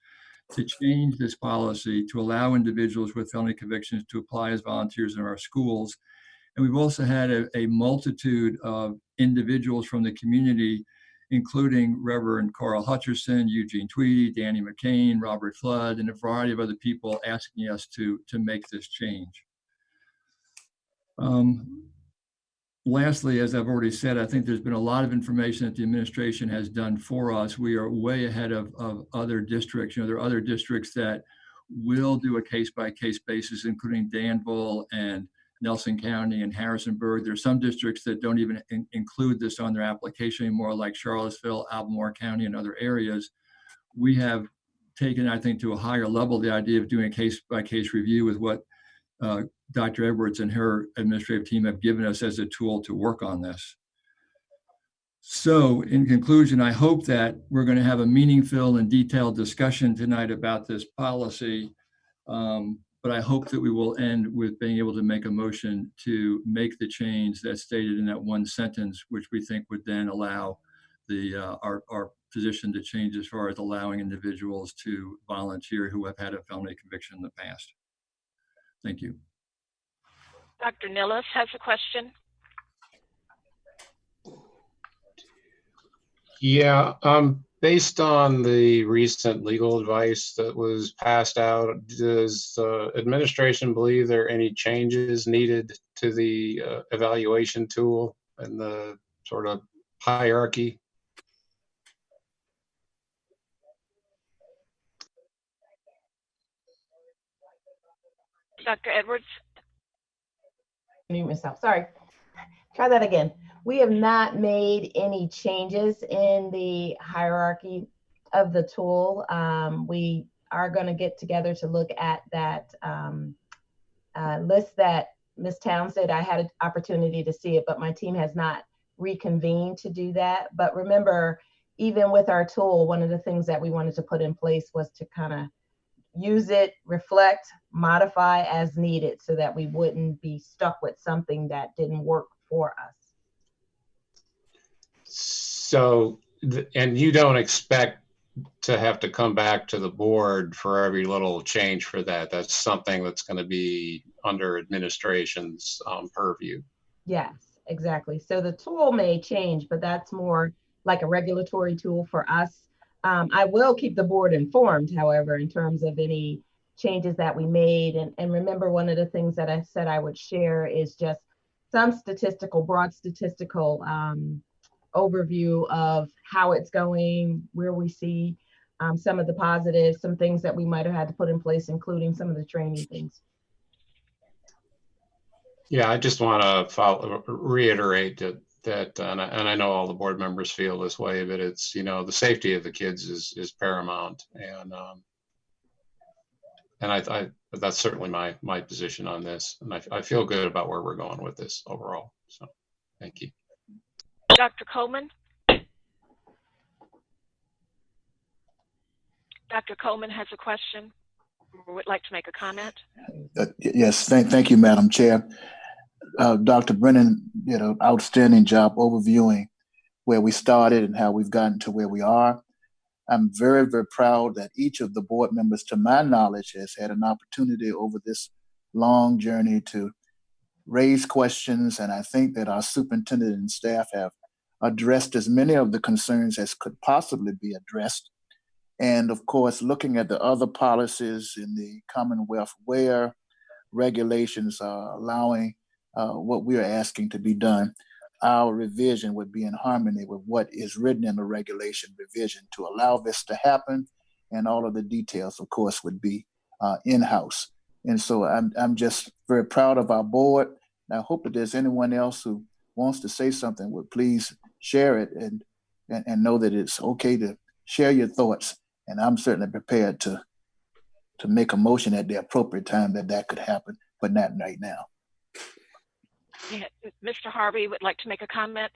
to change this policy to allow individuals with felony convictions to apply as volunteers in our schools. And we've also had a multitude of individuals from the community, including Reverend Carl Hutcherson, Eugene Tweedy, Danny McCain, Robert Flood, and a variety of other people asking us to make this change. Lastly, as I've already said, I think there's been a lot of information that the administration has done for us. We are way ahead of other districts. You know, there are other districts that will do a case-by-case basis, including Danville and Nelson County and Harrisonburg. There are some districts that don't even include this on their application anymore, like Charlottesville, Albemarle County, and other areas. We have taken, I think, to a higher level the idea of doing a case-by-case review with what Dr. Edwards and her administrative team have given us as a tool to work on this. So in conclusion, I hope that we're going to have a meaningful and detailed discussion tonight about this policy. But I hope that we will end with being able to make a motion to make the change that's stated in that one sentence, which we think would then allow our position to change as far as allowing individuals to volunteer who have had a felony conviction in the past. Thank you. Dr. Nilles has a question. Yeah, Based on the recent legal advice that was passed out, does administration believe there are any changes needed to the evaluation tool and the sort of hierarchy? Dr. Edwards? Mute myself. Sorry. Try that again. We have not made any changes in the hierarchy of the tool. We are going to get together to look at that list that Ms. Town said. I had an opportunity to see it, but my team has not reconvened to do that. But remember, even with our tool, one of the things that we wanted to put in place was to kind of use it, reflect, modify as needed so that we wouldn't be stuck with something that didn't work for us. So, and you don't expect to have to come back to the board for every little change for that. That's something that's going to be under administration's purview. Yes, exactly. So the tool may change, but that's more like a regulatory tool for us. I will keep the board informed, however, in terms of any changes that we made. And remember, one of the things that I said I would share is just some broad statistical overview of how it's going, where we see some of the positives, some things that we might have had to put in place, including some of the training things. Yeah, I just want to reiterate that and I know all the board members feel this way, but it's, you know, the safety of the kids is paramount, and that's certainly my position on this, and I feel good about where we're going with this overall. So, thank you. Dr. Coleman? Dr. Coleman has a question or would like to make a comment. Yes, thank you, Madam Chair. Dr. Brennan did an outstanding job overviewing where we started and how we've gotten to where we are. I'm very, very proud that each of the board members, to my knowledge, has had an opportunity over this long journey to raise questions, and I think that our superintendent and staff have addressed as many of the concerns as could possibly be addressed. And of course, looking at the other policies in the Commonwealth where regulations are allowing what we are asking to be done, our revision would be in harmony with what is written in the regulation revision to allow this to happen. And all of the details, of course, would be in-house. And so I'm just very proud of our board. And I hope that there's anyone else who wants to say something, would please share it and know that it's okay to share your thoughts. And I'm certainly prepared to make a motion at the appropriate time that could happen, but not right now. Yeah, Mr. Harvey would like to make a comment.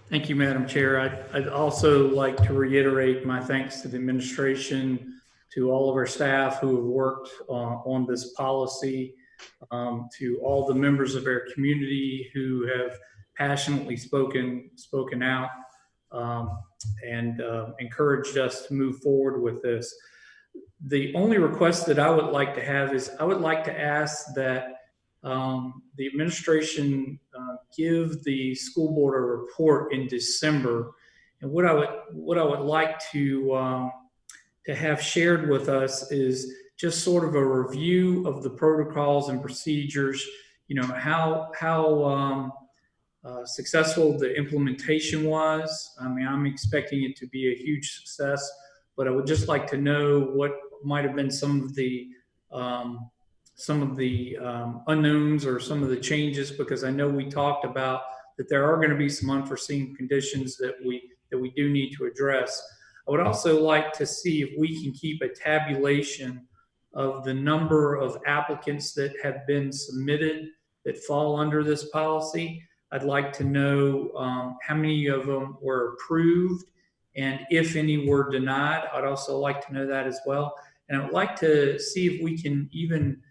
Thank you, Madam Chair. I'd also like to reiterate my thanks to the administration, to all of our staff who have worked on this policy, to all the members of our community who have passionately spoken out and encouraged us to move forward with this. The only request that I would like to have is I would like to ask that the administration give the school board a report in December. And what I would like to have shared with us is just sort of a review of the protocols and procedures. You know, how successful the implementation was. I mean, I'm expecting it to be a huge success, but I would just like to know what might have been some of the unknowns or some of the changes, because I know we talked about that there are going to be some unforeseen conditions that we do need to address. I would also like to see if we can keep a tabulation of the number of applicants that have been submitted that fall under this policy. I'd like to know how many of them were approved, and if any were denied. I'd also like to know that as well. And I'd like to see if we can even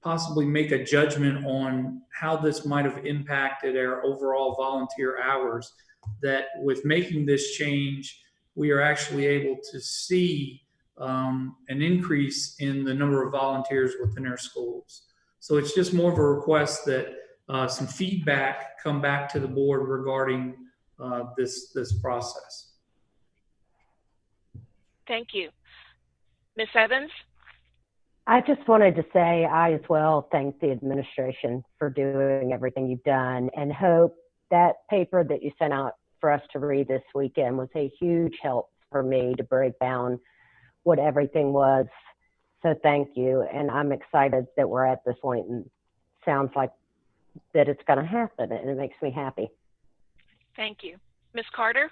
possibly make a judgment on how this might have impacted our overall volunteer hours, that with making this change, we are actually able to see an increase in the number of volunteers within our schools. So it's just more of a request that some feedback come back to the board regarding this process. Thank you. Ms. Evans? I just wanted to say I as well thank the administration for doing everything you've done, and hope that paper that you sent out for us to read this weekend was a huge help for me to break down what everything was. So thank you. And I'm excited that we're at this point, and sounds like that it's going to happen, and it makes me happy. Thank you. Ms. Carter?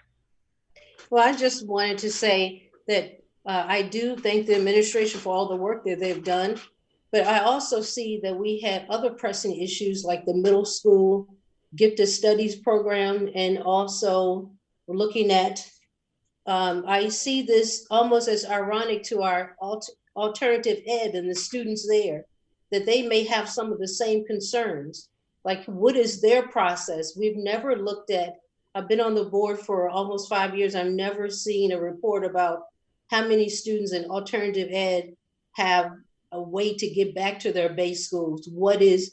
Well, I just wanted to say that I do thank the administration for all the work that they've done, but I also see that we had other pressing issues like the middle school gifted studies program, and also we're looking at, I see this almost as ironic to our alternative ed and the students there, that they may have some of the same concerns. Like, what is their process? We've never looked at, I've been on the board for almost 5 years. I've never seen a report about how many students in alternative ed have a way to get back to their base schools. What is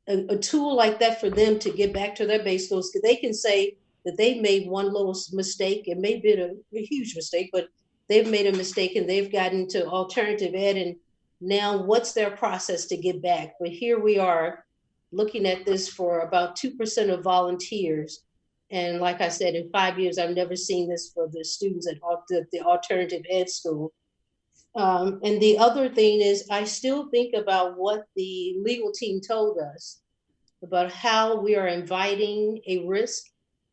a tool like that for them to get back to their base schools? They can say that they made one little mistake. It may be a huge mistake, but they've made a mistake and they've gotten to alternative ed, and now what's their process to get back? But here we are looking at this for about 2% of volunteers. And like I said, in 5 years, I've never seen this for the students at the alternative ed school. And the other thing is, I still think about what the legal team told us about how we are inviting a risk,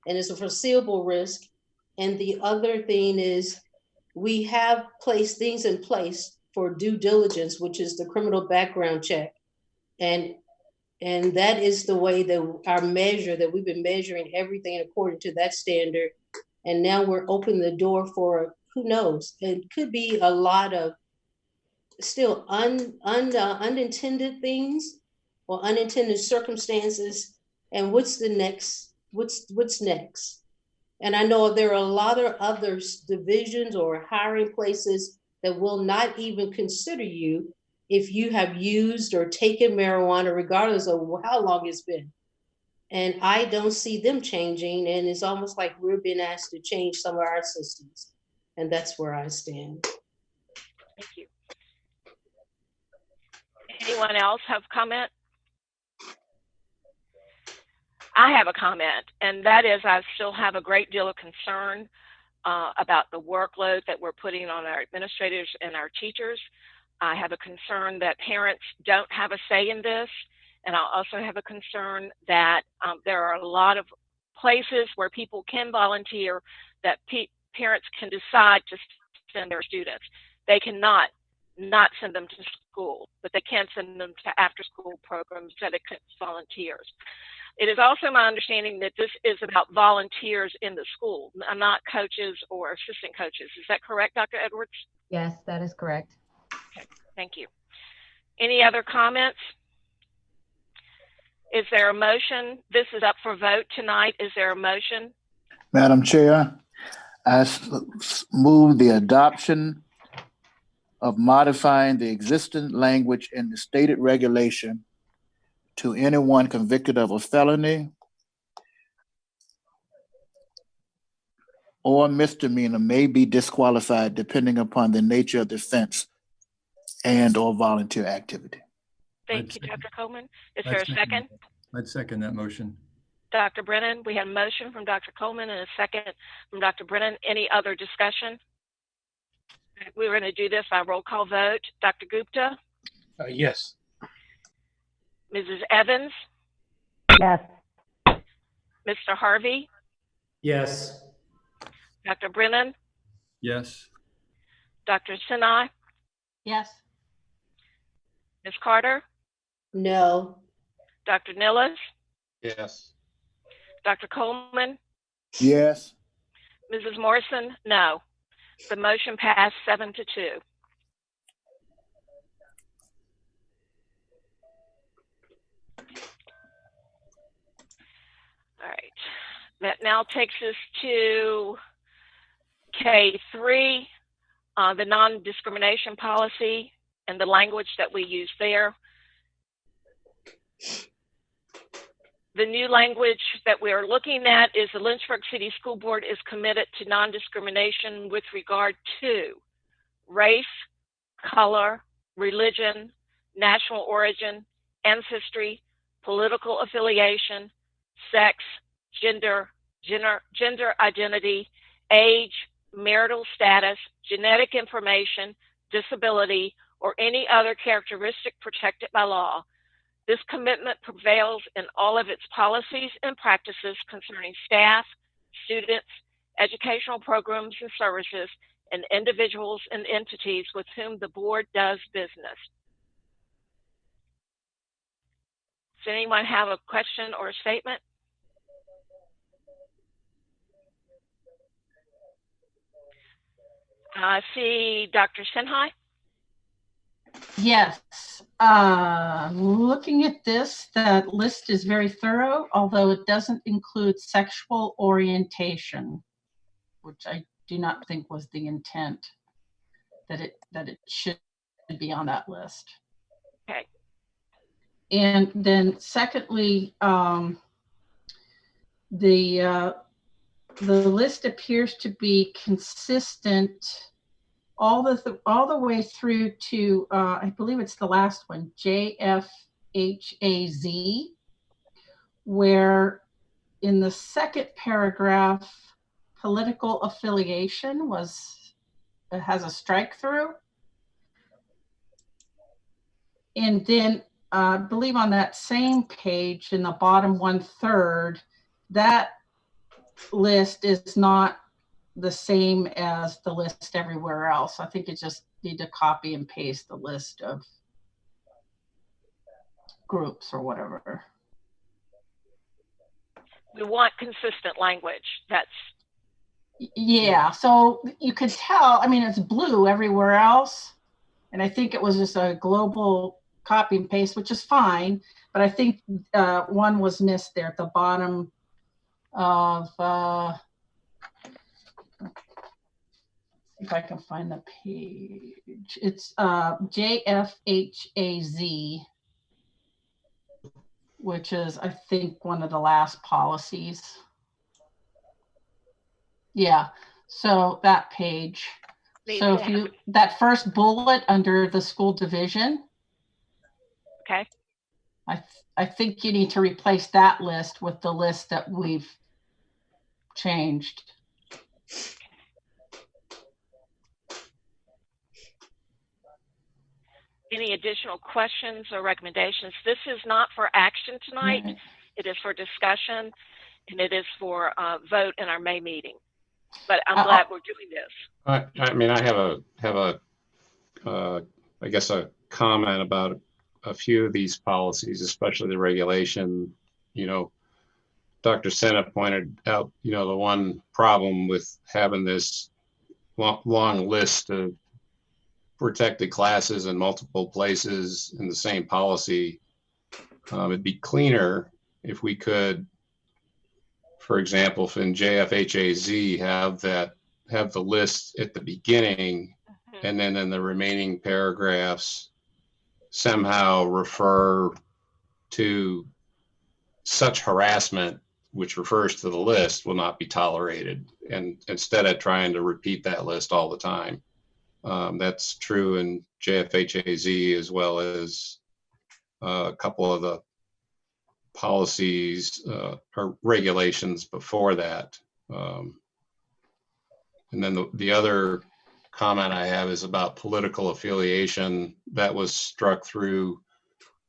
and it's a foreseeable risk. And the other thing is, we have placed things in place for due diligence, which is the criminal background check. And that is the way that our measure, that we've been measuring everything according to that standard. And now we're opening the door for, who knows, it could be a lot of still unintended things or unintended circumstances. And what's the next, what's next? And I know there are a lot of other divisions or hiring places that will not even consider you if you have used or taken marijuana, regardless of how long it's been. And I don't see them changing. And it's almost like we're being asked to change some of our systems. And that's where I stand. Thank you. Anyone else have comment? I have a comment, and that is, I still have a great deal of concern about the workload that we're putting on our administrators and our teachers. I have a concern that parents don't have a say in this, and I also have a concern that there are a lot of places where people can volunteer that parents can decide to send their students. They cannot not send them to school, but they can send them to after-school programs dedicated to volunteers. It is also my understanding that this is about volunteers in the school, not coaches or assistant coaches. Is that correct, Dr. Edwards? Yes, that is correct. Okay, thank you. Any other comments? Is there a motion? This is up for vote tonight. Is there a motion? Madam Chair, I move the adoption of modifying the existing language in the stated regulation to anyone convicted of a felony or misdemeanor may be disqualified depending upon the nature of the offense and or volunteer activity. Thank you, Dr. Coleman. Is there a second? I'd second that motion. Dr. Brennan, we have a motion from Dr. Coleman and a second from Dr. Brennan. Any other discussion? We're going to do this by roll call vote. Dr. Gupta? Yes. Mrs. Evans? Yes. Mr. Harvey? Yes. Dr. Brennan? Yes. Dr. Sinai? Yes. Ms. Carter? No. Dr. Nilles? Yes. Dr. Coleman? Yes. Mrs. Morrison? No. The motion passed 7-2. All right. That now takes us to K3, the non-discrimination policy and the language that we use there. The new language that we are looking at is the Lynchburg City School Board is committed to non-discrimination with regard to race, color, religion, national origin, ancestry, political affiliation, sex, gender identity, age, marital status, genetic information, disability, or any other characteristic protected by law. This commitment prevails in all of its policies and practices concerning staff, students, educational programs and services, and individuals and entities with whom the board does business. Does anyone have a question or a statement? I see Dr. Sinhai. Yes. Looking at this, the list is very thorough, although it doesn't include sexual orientation, which I do not think was the intent, that it should be on that list. Okay. And then secondly, the list appears to be consistent all the way through to I believe it's the last one, JFHAZ, where in the second paragraph, political affiliation has a strike through. And then I believe on that same page in the bottom 1/3, that list is not the same as the list everywhere else. I think you just need to copy and paste the list of groups or whatever. We want consistent language. That's yeah. So you could tell. I mean, it's blue everywhere else, and I think it was just a global copy and paste, which is fine. But I think one was missed there at the bottom of. If I can find the page, it's JFHAZ, which is, I think, one of the last policies. Yeah, so that page. So if you, that first bullet under the school division. Okay. I think you need to replace that list with the list that we've changed. Any additional questions or recommendations? This is not for action tonight. Mm-hmm. It is for discussion, and it is for vote in our May meeting. But I'm glad we're doing this. I mean, I have I guess a comment about a few of these policies, especially the regulation. You know, Dr. Senna pointed out, you know, the one problem with having this long list of protected classes in multiple places in the same policy. It'd be cleaner if we could, for example, if in JFHAZ have the list at the beginning, mm-hmm. and then in the remaining paragraphs somehow refer to such harassment which refers to the list will not be tolerated, and instead of trying to repeat that list all the time. That's true in JFHAZ as well as a couple of the policies or regulations before that. And then the other comment I have is about political affiliation. That was struck through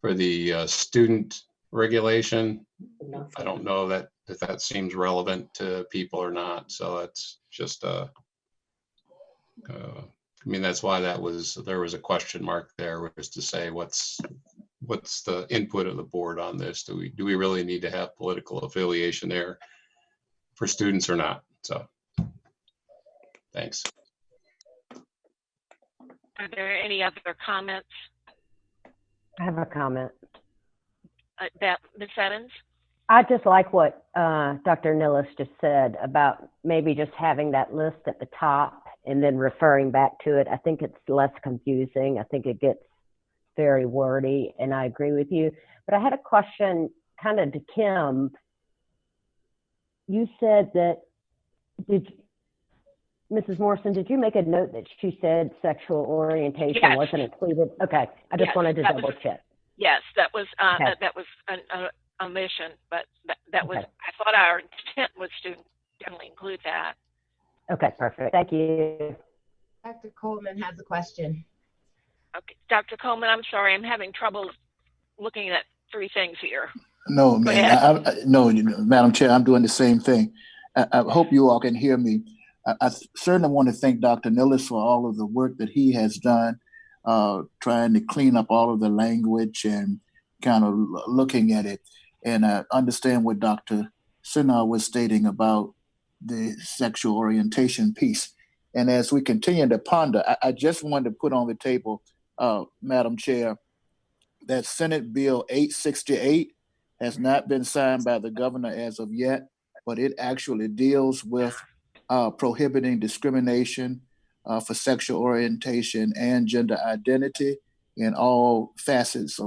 for the student regulation. I don't know if that seems relevant to people or not. So that's just I mean, that's why there was a question mark there, was to say what's the input of the board on this? Do we really need to have political affiliation there for students or not? So, thanks. Are there any other comments? I have a comment. Ms. Evans? I just like what Dr. Nillis just said about maybe just having that list at the top and then referring back to it. I think it's less confusing. I think it gets very wordy, and I agree with you. But I had a question kind of to Kim, you said that, Mrs. Morrison, did you make a note that she said sexual orientation wasn't included? Okay, I just wanted to double check. Yes, that was Okay. that was an omission, but that was, I thought our intent was to definitely include that. Okay, perfect. Thank you. Dr. Coleman has a question. Okay, Dr. Coleman, I'm sorry, I'm having trouble looking at three things here. No, man. No, Madam Chair, I'm doing the same thing. I hope you all can hear me. I certainly want to thank Dr. Nillis for all of the work that he has done, trying to clean up all of the language and kind of looking at it. And I understand what Dr. Sinha was stating about the sexual orientation piece. And as we continue to ponder, I just wanted to put on the table, Madam Chair, that Senate Bill 868 has not been signed by the governor as of yet, but it actually deals with prohibiting discrimination for sexual orientation and gender identity in all facets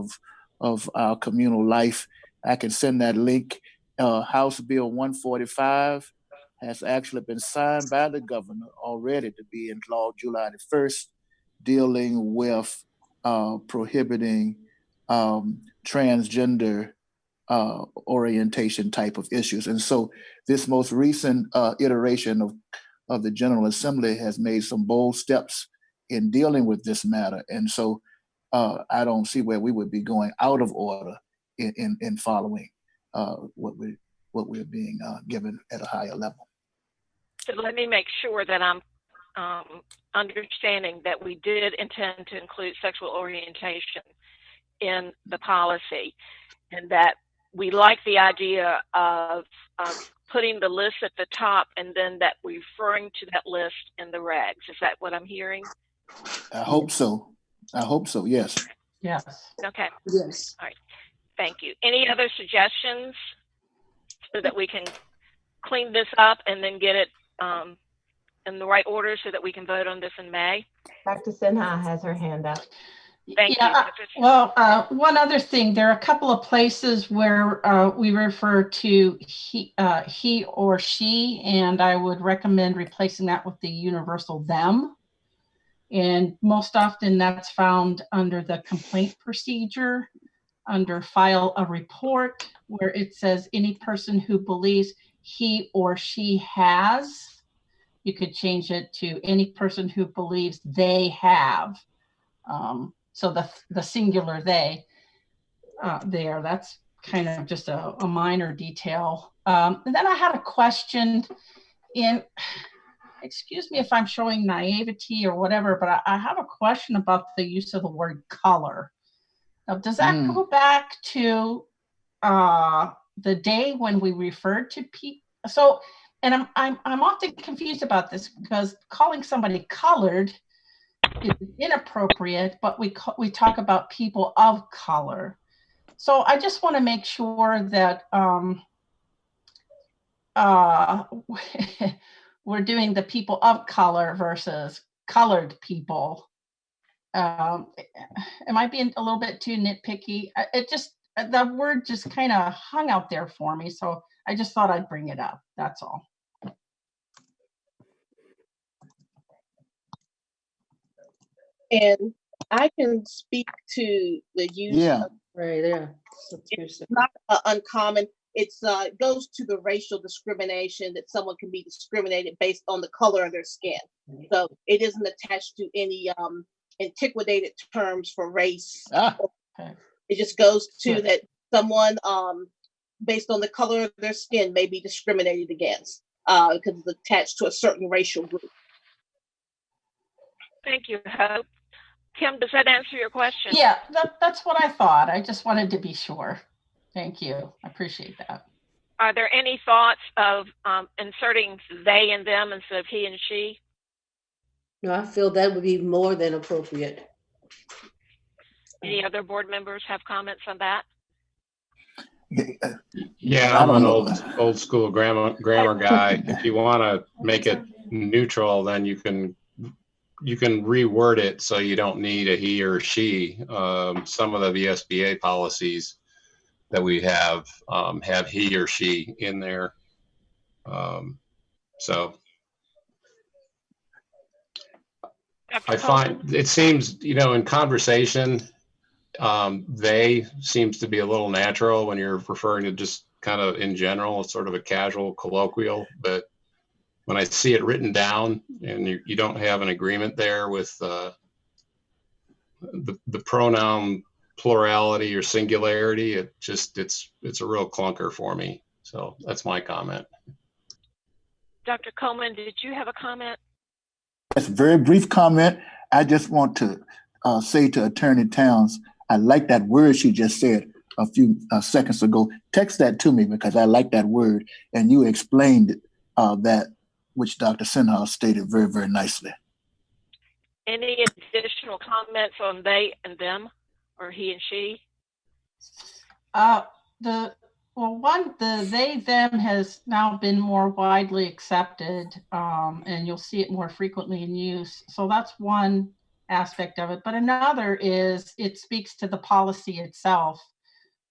of our communal life. I can send that link. House Bill 145 has actually been signed by the governor already to be in law July the 1st, dealing with prohibiting transgender orientation type of issues. And so this most recent iteration of the General Assembly has made some bold steps in dealing with this matter. And so I don't see where we would be going out of order in following what we're being given at a higher level. So let me make sure that I'm understanding that we did intend to include sexual orientation in the policy, and that we like the idea of putting the list at the top and then that referring to that list in the regs. Is that what I'm hearing? I hope so. I hope so, yes. Yes. Okay. Yes. All right. Thank you. Any other suggestions so that we can clean this up and then get it in the right order so that we can vote on this in May? Dr. Sinha has her hand up. Thank you. Well, one other thing, there are a couple of places where we refer to he or she, and I would recommend replacing that with the universal them. And most often that's found under the complaint procedure, under file a report, where it says any person who believes he or she has. You could change it to any person who believes they have. So the singular they there, that's kind of just a minor detail. And then I had a question excuse me if I'm showing naivety or whatever, but I have a question about the use of the word color. Now, does that go back to the day when we referred to people? So, and I'm often confused about this because calling somebody colored is inappropriate, but we talk about people of color. So I just want to make sure that we're doing the people of color versus colored people. Am I being a little bit too nitpicky? The word just kind of hung out there for me, so I just thought I'd bring it up. That's all. And I can speak to the use of right there. It's not uncommon. It goes to the racial discrimination, that someone can be discriminated based on the color of their skin. So it isn't attached to any antiquated terms for race. It just goes to that someone based on the color of their skin may be discriminated against because it's attached to a certain racial group. Thank you, Hope. Kim, does that answer your question? Yeah, that's what I thought. I just wanted to be sure. Thank you. I appreciate that. Are there any thoughts of inserting they and them instead of he and she? No, I feel that would be more than appropriate. Any other board members have comments on that? Yeah, I'm an old school grammar guy. If you want to make it neutral, then you can reword it so you don't need a he or she. Some of the VSBA policies that we have he or she in there. So I find it seems, you know, in conversation, they seems to be a little natural when you're referring to just kind of in general, it's sort of a casual colloquial, but when I see it written down and you don't have an agreement there with the pronoun plurality or singularity, it's a real clunker for me. So that's my comment. Dr. Coleman, did you have a comment? Yes, very brief comment. I just want to say to Attorney Towns, I like that word she just said a few seconds ago. Text that to me because I like that word, and you explained that, which Dr. Sinha stated very, very nicely. Any additional comments on they and them, or he and she? The they, them has now been more widely accepted, and you'll see it more frequently in use. So that's one aspect of it. But another is it speaks to the policy itself,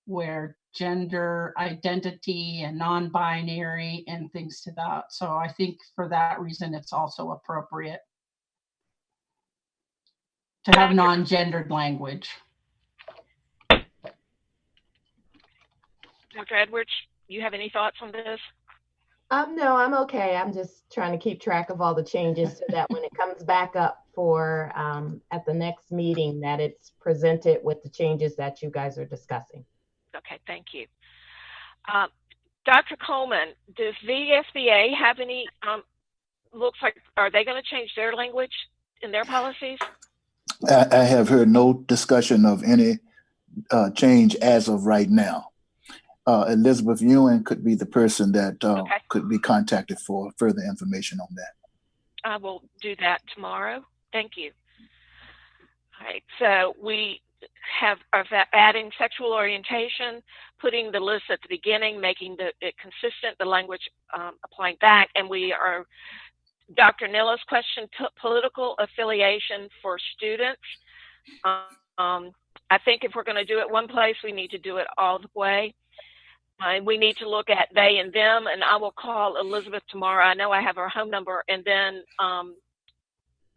where gender identity and non-binary and things to that. So I think for that reason, it's also appropriate to have non-gendered language. Dr. Edwards, you have any thoughts on this? No, I'm okay. I'm just trying to keep track of all the changes so that when it comes back up for at the next meeting, that it's presented with the changes that you guys are discussing. Okay, thank you. Dr. Coleman, does VSBA have any, looks like, are they going to change their language in their policies? I have heard no discussion of any change as of right now. Elizabeth Ewing could be the person that could be contacted for further information on that. I will do that tomorrow. Thank you. All right, so we have adding sexual orientation, putting the list at the beginning, making it consistent, the language applying back, and we are, Dr. Nilla's question, political affiliation for students. I think if we're going to do it one place, we need to do it all the way. We need to look at they and them, and I will call Elizabeth tomorrow. I know I have her home number, and then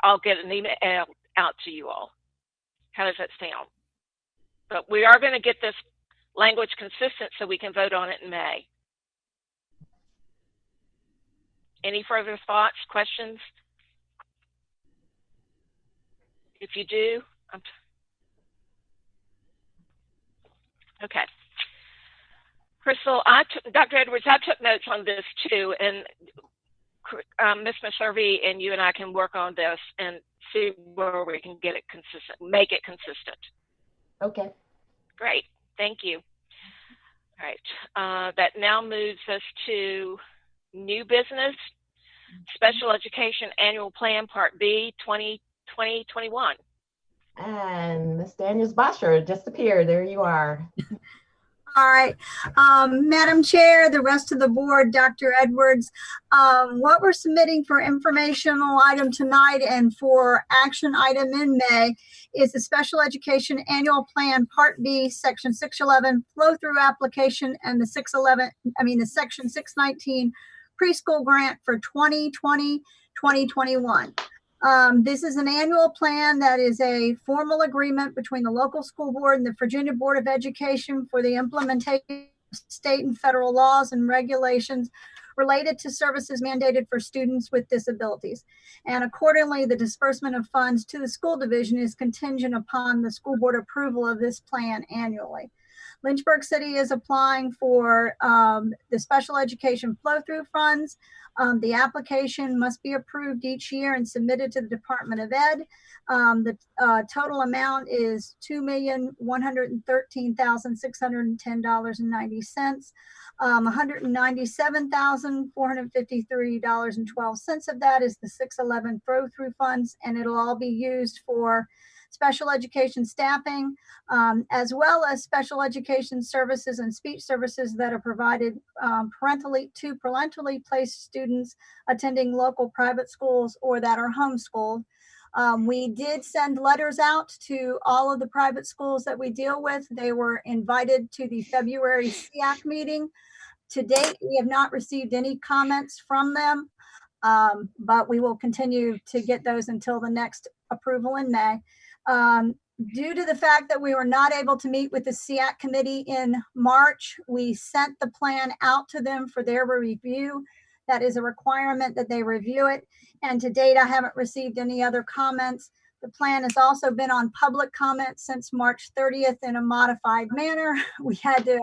I'll get an email out to you all. How does that sound? But we are going to get this language consistent so we can vote on it in May. Any further thoughts, questions? If you do, okay. Crystal, Dr. Edwards, I took notes on this too, and Ms. Messervy and you and I can work on this and see where we can get it consistent, make it consistent. Okay. Great, thank you. All right, that now moves us to new business, Special Education Annual Plan Part B 2020-21. And Ms. Daniels-Bosher just appeared. There you are. All right, Madam Chair, the rest of the board, Dr. Edwards, what we're submitting for informational item tonight and for action item in May is the Special Education Annual Plan Part B, Section 611 flow through application and the Section 619 preschool grant for 2020-2021. This is an annual plan that is a formal agreement between the local school board and the Virginia Board of Education for the implementation of state and federal laws and regulations related to services mandated for students with disabilities. And accordingly, the disbursement of funds to the school division is contingent upon the school board approval of this plan annually. Lynchburg City is applying for the special education flow-through funds. The application must be approved each year and submitted to the Department of Ed. The total amount is $2,113,610.90. $197,453.12 of that is the 611 flow-through funds, and it'll all be used for special education staffing, as well as special education services and speech services that are provided parentally placed students attending local private schools or that are homeschooled. We did send letters out to all of the private schools that we deal with. They were invited to the February SEAC meeting. To date, we have not received any comments from them, but we will continue to get those until the next approval in May. Due to the fact that we were not able to meet with the SEAC committee in March, we sent the plan out to them for their review. That is a requirement that they review it. And to date, I haven't received any other comments. The plan has also been on public comment since March 30th in a modified manner. We had to,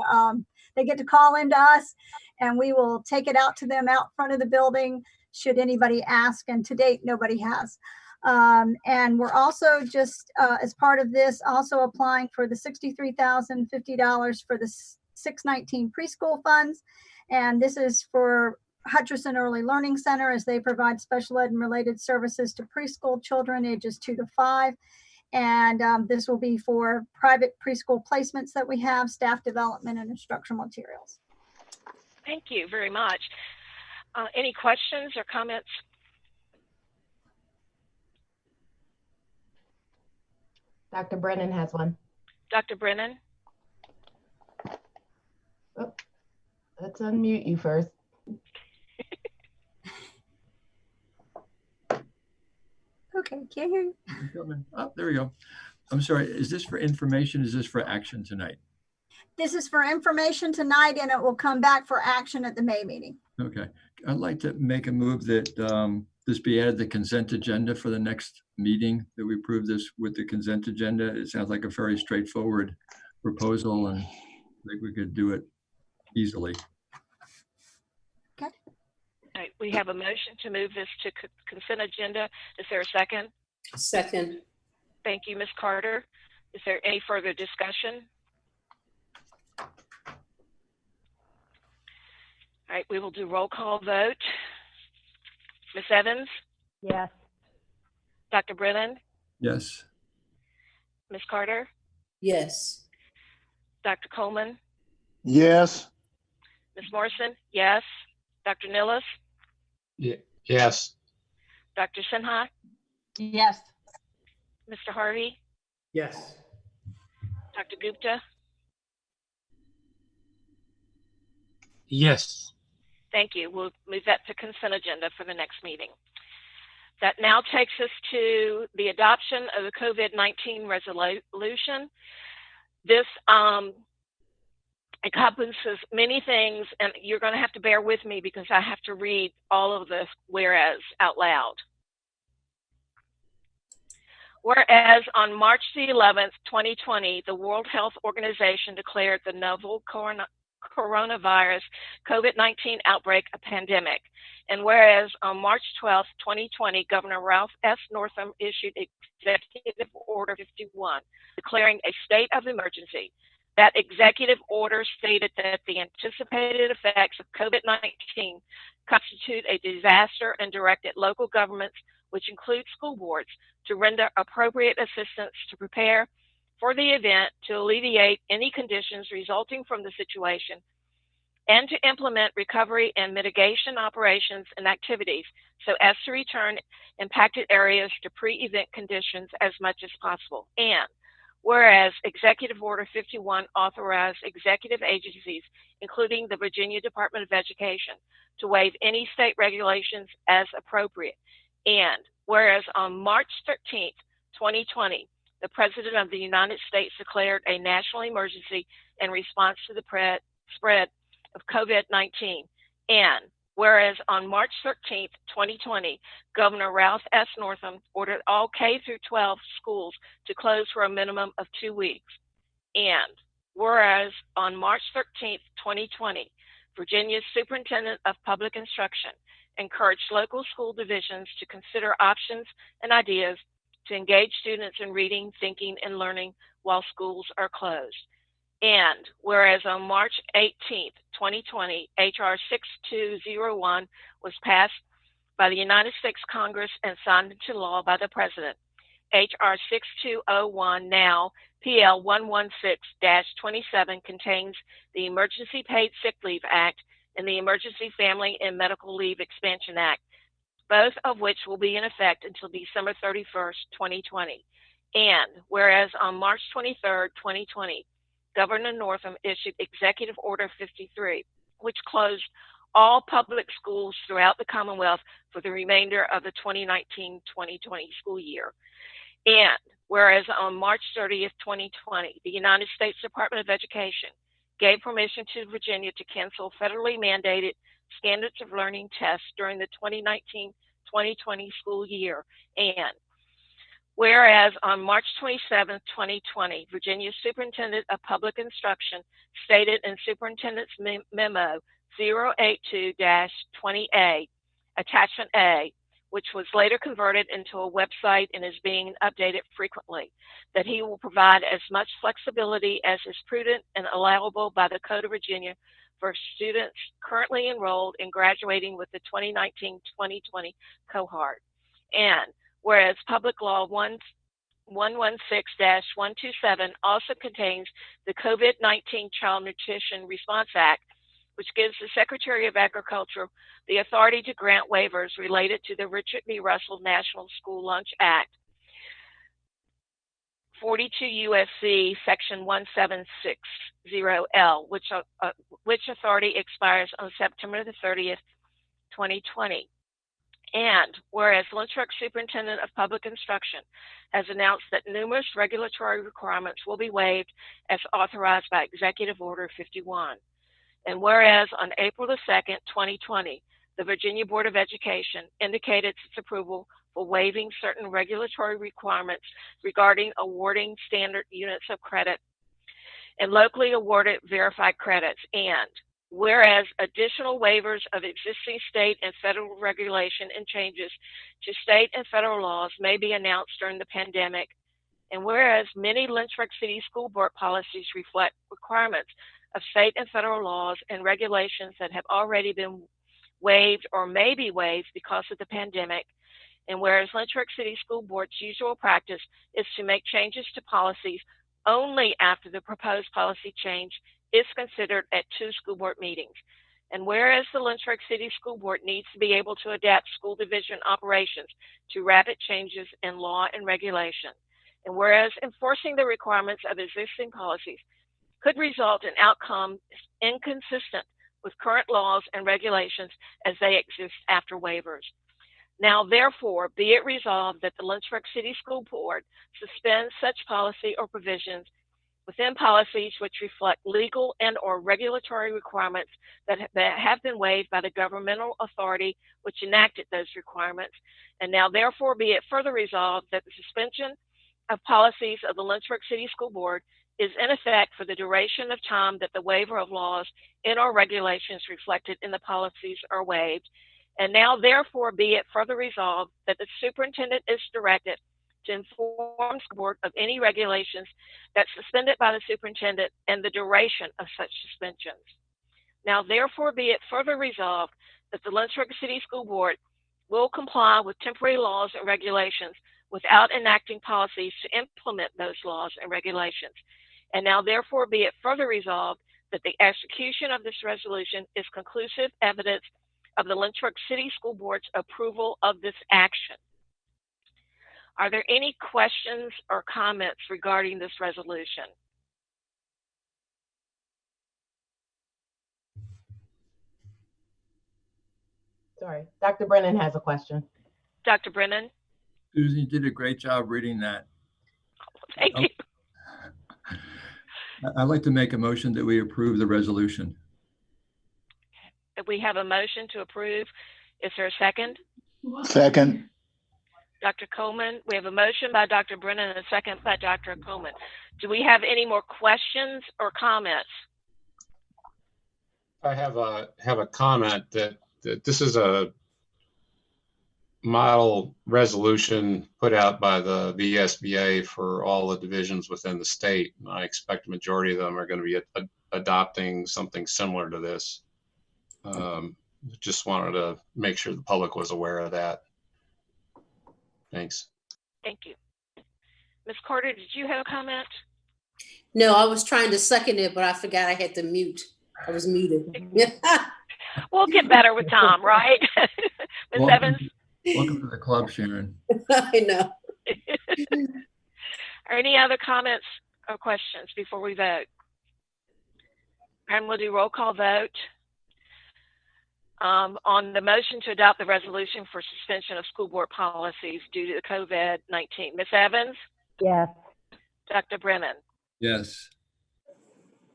they get to call into us, and we will take it out to them out front of the building should anybody ask. And to date, nobody has. And we're also just, as part of this, also applying for the $63,050 for the 619 preschool funds. And this is for Hutcherson Early Learning Center, as they provide special ed and related services to preschool children ages 2 to 5. And this will be for private preschool placements that we have, staff development, and instructional materials. Thank you very much. Any questions or comments? Dr. Brennan has one. Dr. Brennan? Oh, let's unmute you first. Okay, can't hear you. Oh, there we go. I'm sorry, is this for information? Is this for action tonight? This is for information tonight, and it will come back for action at the May meeting. Okay. I'd like to make a move that this be added to the consent agenda for the next meeting, that we approve this with the consent agenda. It sounds like a very straightforward proposal, and I think we could do it easily. Okay. All right, we have a motion to move this to consent agenda. Is there a second? Second. Thank you, Ms. Carter. Is there any further discussion? All right, we will do roll call vote. Ms. Evans? Yes. Dr. Brennan? Yes. Ms. Carter? Yes. Dr. Coleman? Yes. Ms. Morrison? Yes. Dr. Nillis? Yes. Dr. Sinha? Yes. Mr. Harvey? Yes. Dr. Gupta? Yes. Thank you. We'll move that to consent agenda for the next meeting. That now takes us to the adoption of the COVID-19 resolution. This encompasses many things, and you're going to have to bear with me because I have to read all of the whereas out loud. Whereas on March the 11th, 2020, the World Health Organization declared the novel coronavirus COVID-19 outbreak a pandemic. And whereas on March 12th, 2020, Governor Ralph S. Northam issued Executive Order 51, declaring a state of emergency. That executive order stated that the anticipated effects of COVID-19 constitute a disaster and directed local governments, which include school boards, to render appropriate assistance to prepare for the event, to alleviate any conditions resulting from the situation, and to implement recovery and mitigation operations and activities so as to return impacted areas to pre-event conditions as much as possible. And whereas Executive Order 51 authorized executive agencies, including the Virginia Department of Education, to waive any state regulations as appropriate. And whereas on March 13th, 2020, the President of the United States declared a national emergency in response to the spread of COVID-19. And whereas on March 13th, 2020, Governor Ralph S. Northam ordered all K-12 schools to close for a minimum of 2 weeks. And whereas on March 13th, 2020, Virginia's Superintendent of Public Instruction encouraged local school divisions to consider options and ideas to engage students in reading, thinking, and learning while schools are closed. And whereas on March 18th, 2020, H.R. 6201 was passed by the United States Congress and signed into law by the President. H.R. 6201, now PL 116-27, contains the Emergency Paid Sick Leave Act and the Emergency Family and Medical Leave Expansion Act, both of which will be in effect until December 31st, 2020. And whereas on March 23rd, 2020, Governor Northam issued Executive Order 53, which closed all public schools throughout the Commonwealth for the remainder of the 2019-2020 school year. And whereas on March 30th, 2020, the United States Department of Education gave permission to Virginia to cancel federally mandated standards of learning tests during the 2019-2020 school year. And whereas on March 27, 2020, Virginia's Superintendent of Public Instruction stated in Superintendent's Memo 082-20A, Attachment A, which was later converted into a website and is being updated frequently, that he will provide as much flexibility as is prudent and allowable by the Code of Virginia for students currently enrolled and graduating with the 2019-2020 cohort. And whereas Public Law 116-127 also contains the COVID-19 Child Nutrition Response Act, which gives the Secretary of Agriculture the authority to grant waivers related to the Richard B. Russell National School Lunch Act, 42 U.S.C. Section 1760L, which authority expires on September the 30th, 2020. And whereas Lynchburg Superintendent of Public Instruction has announced that numerous regulatory requirements will be waived as authorized by Executive Order 51. And whereas on April the 2nd, 2020, the Virginia Board of Education indicated its approval for waiving certain regulatory requirements regarding awarding standard units of credit and locally awarded verified credits. And whereas additional waivers of existing state and federal regulation and changes to state and federal laws may be announced during the pandemic. And whereas many Lynchburg City School Board policies reflect requirements of state and federal laws and regulations that have already been waived or may be waived because of the pandemic. And whereas Lynchburg City School Board's usual practice is to make changes to policies only after the proposed policy change is considered at 2 school board meetings. And whereas the Lynchburg City School Board needs to be able to adapt school division operations to rapid changes in law and regulation. And whereas enforcing the requirements of existing policies could result in outcomes inconsistent with current laws and regulations as they exist after waivers. Now, therefore, be it resolved that the Lynchburg City School Board suspends such policy or provisions within policies which reflect legal and or regulatory requirements that have been waived by the governmental authority which enacted those requirements. And now, therefore, be it further resolved that the suspension of policies of the Lynchburg City School Board is in effect for the duration of time that the waiver of laws and or regulations reflected in the policies are waived. And now, therefore, be it further resolved that the superintendent is directed to inform the board of any regulations that's suspended by the superintendent and the duration of such suspensions. Now, therefore, be it further resolved that the Lynchburg City School Board will comply with temporary laws and regulations without enacting policies to implement those laws and regulations. And now, therefore, be it further resolved that the execution of this resolution is conclusive evidence of the Lynchburg City School Board's approval of this action. Are there any questions or comments regarding this resolution? Sorry, Dr. Brennan has a question. Dr. Brennan? Susan, you did a great job reading that. Thank you. I'd like to make a motion that we approve the resolution. We have a motion to approve. Is there a second? Second. Dr. Coleman, we have a motion by Dr. Brennan and a second by Dr. Coleman. Do we have any more questions or comments? I have a comment that this is a model resolution put out by the VSBA for all the divisions within the state. And I expect a majority of them are going to be adopting something similar to this. Just wanted to make sure the public was aware of that. Thanks. Thank you. Ms. Carter, did you have a comment? No, I was trying to second it, but I forgot I had to mute. I was muted. We'll get better with time, right? Ms. Evans? Welcome to the club, Sharon. I know. Are any other comments or questions before we vote? And we'll do roll call vote. On the motion to adopt the resolution for suspension of school board policies due to the COVID-19. Ms. Evans? Yes. Dr. Brennan? Yes.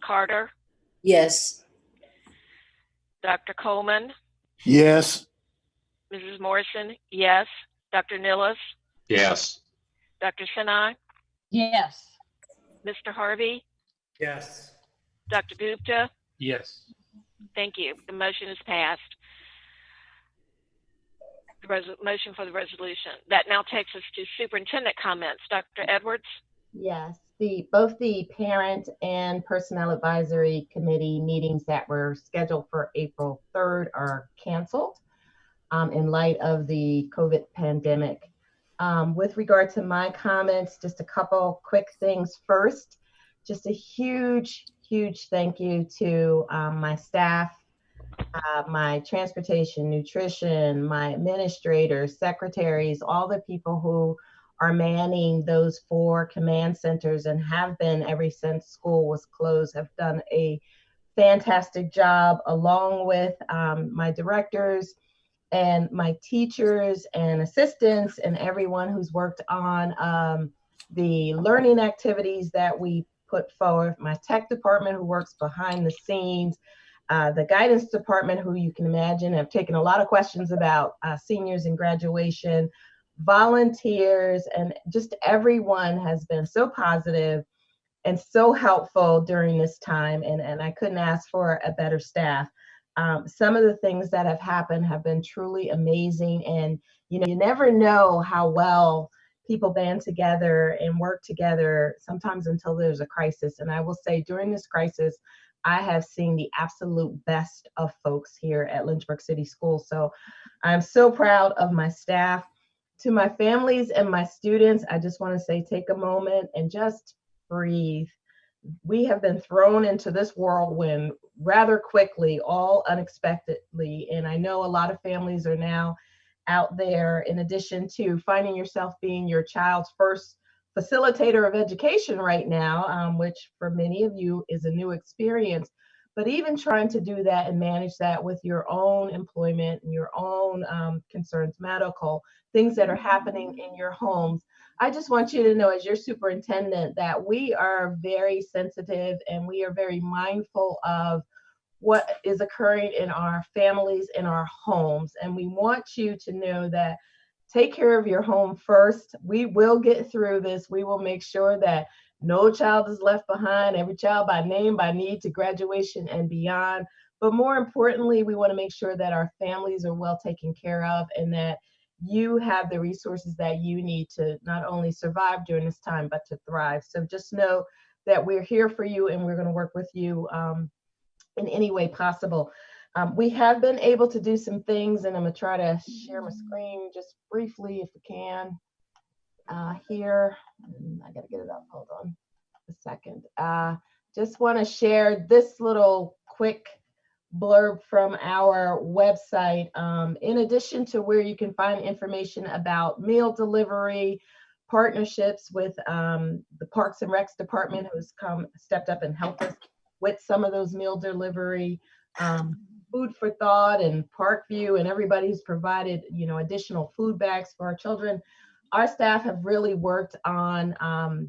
Carter? Yes. Dr. Coleman? Yes. Mrs. Morrison? Yes. Dr. Nilles? Yes. Dr. Sinai? Yes. Mr. Harvey? Yes. Dr. Gupta? Yes. Thank you. The motion is passed. The motion for the resolution. That now takes us to superintendent comments. Dr. Edwards? Yes, both the parent and personnel advisory committee meetings that were scheduled for April 3rd are canceled in light of the COVID pandemic. With regard to my comments, just a couple quick things. First, just a huge thank you to my staff, my transportation, nutrition, my administrators, secretaries, all the people who are manning those 4 command centers and have been ever since school was closed, have done a fantastic job, along with my directors and my teachers and assistants and everyone who's worked on the learning activities that we put forward, my tech department who works behind the scenes, the guidance department, who you can imagine have taken a lot of questions about seniors and graduation, volunteers, and just everyone has been so positive and so helpful during this time. And I couldn't ask for a better staff. Some of the things that have happened have been truly amazing. And, you never know how well people band together and work together sometimes until there's a crisis. And I will say during this crisis, I have seen the absolute best of folks here at Lynchburg City Schools. So I'm so proud of my staff. To my families and my students, I just want to say, take a moment and just breathe. We have been thrown into this whirlwind rather quickly, all unexpectedly. And I know a lot of families are now out there, in addition to finding yourself being your child's first facilitator of education right now, which for many of you is a new experience, but even trying to do that and manage that with your own employment and your own concerns, medical, things that are happening in your homes. I just want you to know, as your superintendent, that we are very sensitive and we are very mindful of what is occurring in our families, in our homes. And we want you to know that take care of your home first. We will get through this. We will make sure that no child is left behind, every child by name, by need, to graduation and beyond. But more importantly, we want to make sure that our families are well taken care of and that you have the resources that you need to not only survive during this time, but to thrive. So just know that we're here for you and we're going to work with you in any way possible. We have been able to do some things, and I'm going to try to share my screen just briefly if we can here. I got to get it up. Hold on a second. Just want to share this little quick blurb from our website. In addition to where you can find information about meal delivery, partnerships with the Parks and Recs department, who's stepped up and helped us with some of those meal delivery, Food for Thought and Parkview, and everybody who's provided, additional food bags for our children. Our staff have really worked on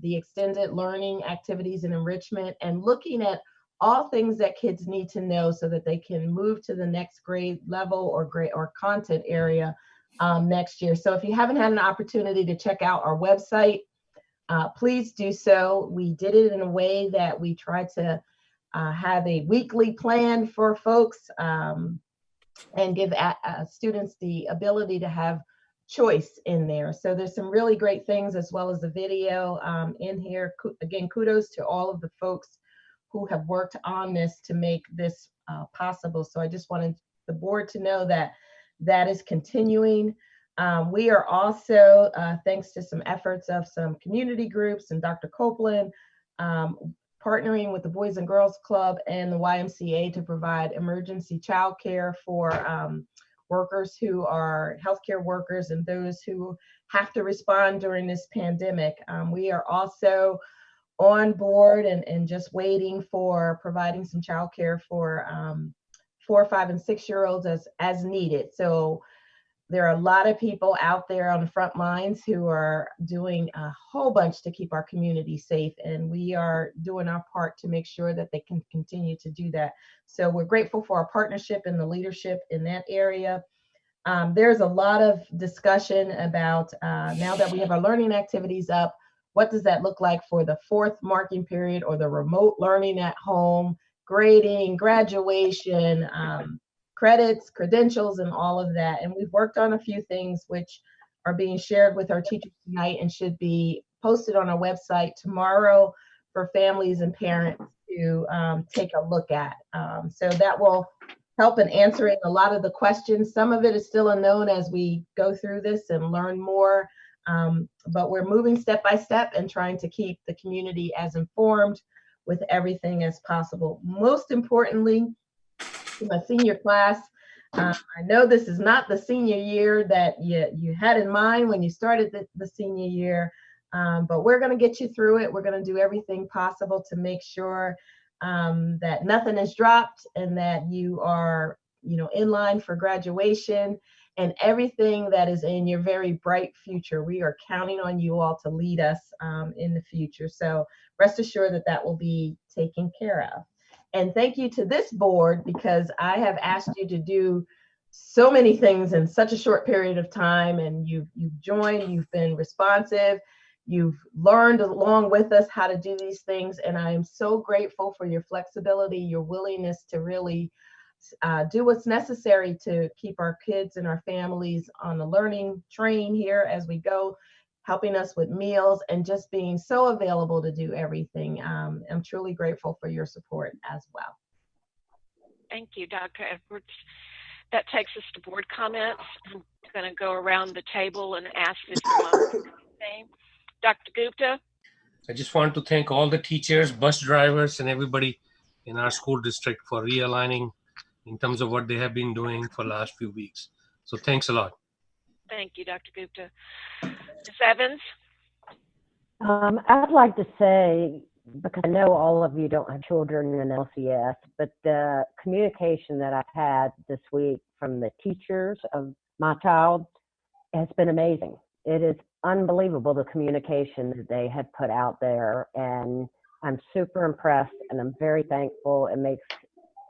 the extended learning activities and enrichment and looking at all things that kids need to know so that they can move to the next grade level or grade or content area next year. So if you haven't had an opportunity to check out our website, please do so. We did it in a way that we tried to have a weekly plan for folks and give students the ability to have choice in there. So there's some really great things, as well as the video in here. Again, kudos to all of the folks who have worked on this to make this possible. So I just wanted the board to know that that is continuing. We are also, thanks to some efforts of some community groups and Dr. Copeland, partnering with the Boys and Girls Club and the YMCA to provide emergency childcare for workers who are healthcare workers and those who have to respond during this pandemic. We are also on board and just waiting for providing some childcare for 4, 5, and 6-year-olds as needed. So there are a lot of people out there on the front lines who are doing a whole bunch to keep our community safe, and we are doing our part to make sure that they can continue to do that. So we're grateful for our partnership and the leadership in that area. There's a lot of discussion about now that we have our learning activities up, what does that look like for the 4th marking period or the remote learning at home, grading, graduation, credits, credentials, and all of that. And we've worked on a few things which are being shared with our teachers tonight and should be posted on our website tomorrow for families and parents to take a look at. So that will help in answering a lot of the questions. Some of it is still unknown as we go through this and learn more, but we're moving step by step and trying to keep the community as informed with everything as possible. Most importantly, to my senior class, I know this is not the senior year that you had in mind when you started the senior year, but we're going to get you through it. We're going to do everything possible to make sure that nothing is dropped and that you are, in line for graduation and everything that is in your very bright future. We are counting on you all to lead us in the future. So rest assured that that will be taken care of. And thank you to this board, because I have asked you to do so many things in such a short period of time, and you've joined, you've been responsive, you've learned along with us how to do these things, and I am so grateful for your flexibility, your willingness to really do what's necessary to keep our kids and our families on the learning train here as we go, helping us with meals, and just being so available to do everything. I'm truly grateful for your support as well. Thank you, Dr. Edwards. That takes us to board comments. I'm going to go around the table and ask if you want to say. Dr. Gupta? I just want to thank all the teachers, bus drivers, and everybody in our school district for realigning in terms of what they have been doing for the last few weeks. So thanks a lot. Thank you, Dr. Gupta. Ms. Evans? I'd like to say, because I know all of you don't have children in LCS, but the communication that I've had this week from the teachers of my child has been amazing. It is unbelievable, the communication that they have put out there, and I'm super impressed and I'm very thankful. It makes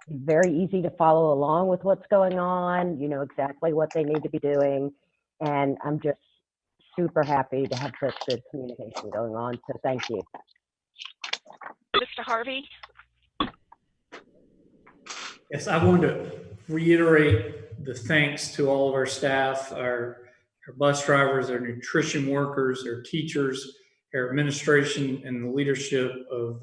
it very easy to follow along with what's going on. You know exactly what they need to be doing, and I'm just super happy to have such good communication going on, so thank you. Mr. Harvey? Yes, I wanted to reiterate the thanks to all of our staff, our bus drivers, our nutrition workers, our teachers, our administration, and the leadership of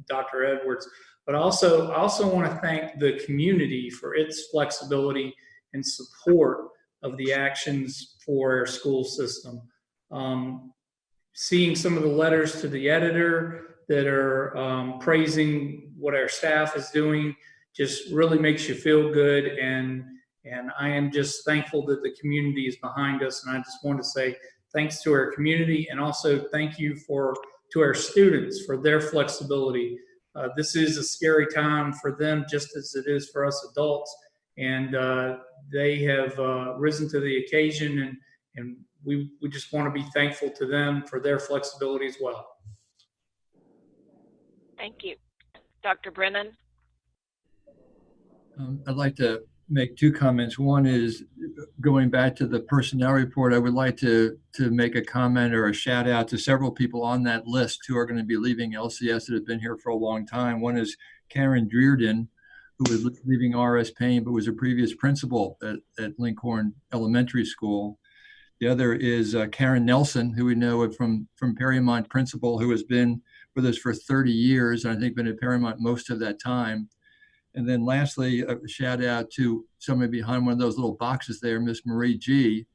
Dr. Edwards. But I also want to thank the community for its flexibility and support of the actions for our school system. Seeing some of the letters to the editor that are praising what our staff is doing just really makes you feel good, and I am just thankful that the community is behind us. And I just want to say thanks to our community, and also thank you to our students for their flexibility. This is a scary time for them just as it is for us adults, and they have risen to the occasion, and we just want to be thankful to them for their flexibility as well. Thank you. Dr. Brennan? I'd like to make two comments. One is going back to the personnel report. I would like to make a comment or a shout out to several people on that list who are going to be leaving LCS that have been here for a long time. One is Karen Dearden, who was leaving RS Payne, but was a previous principal at Lincoln Elementary School. The other is Karen Nelson, who we know from Perrymont principal, who has been with us for 30 years, and I think been at Perrymont most of that time. And then lastly, a shout out to somebody behind one of those little boxes there, Miss Marie G.,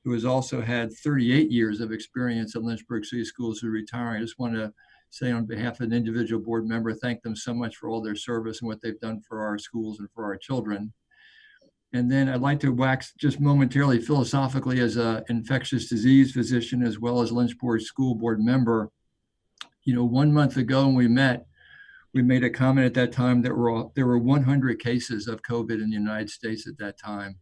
who has also had 38 years of experience at Lynchburg City Schools, who retiring. I just want to say on behalf of an individual board member, thank them so much for all their service and what they've done for our schools and for our children. And then I'd like to wax just momentarily philosophically as an infectious disease physician, as well as Lynchburg School Board member. 1 month ago when we met, we made a comment at that time that there were 100 cases of COVID in the United States at that time.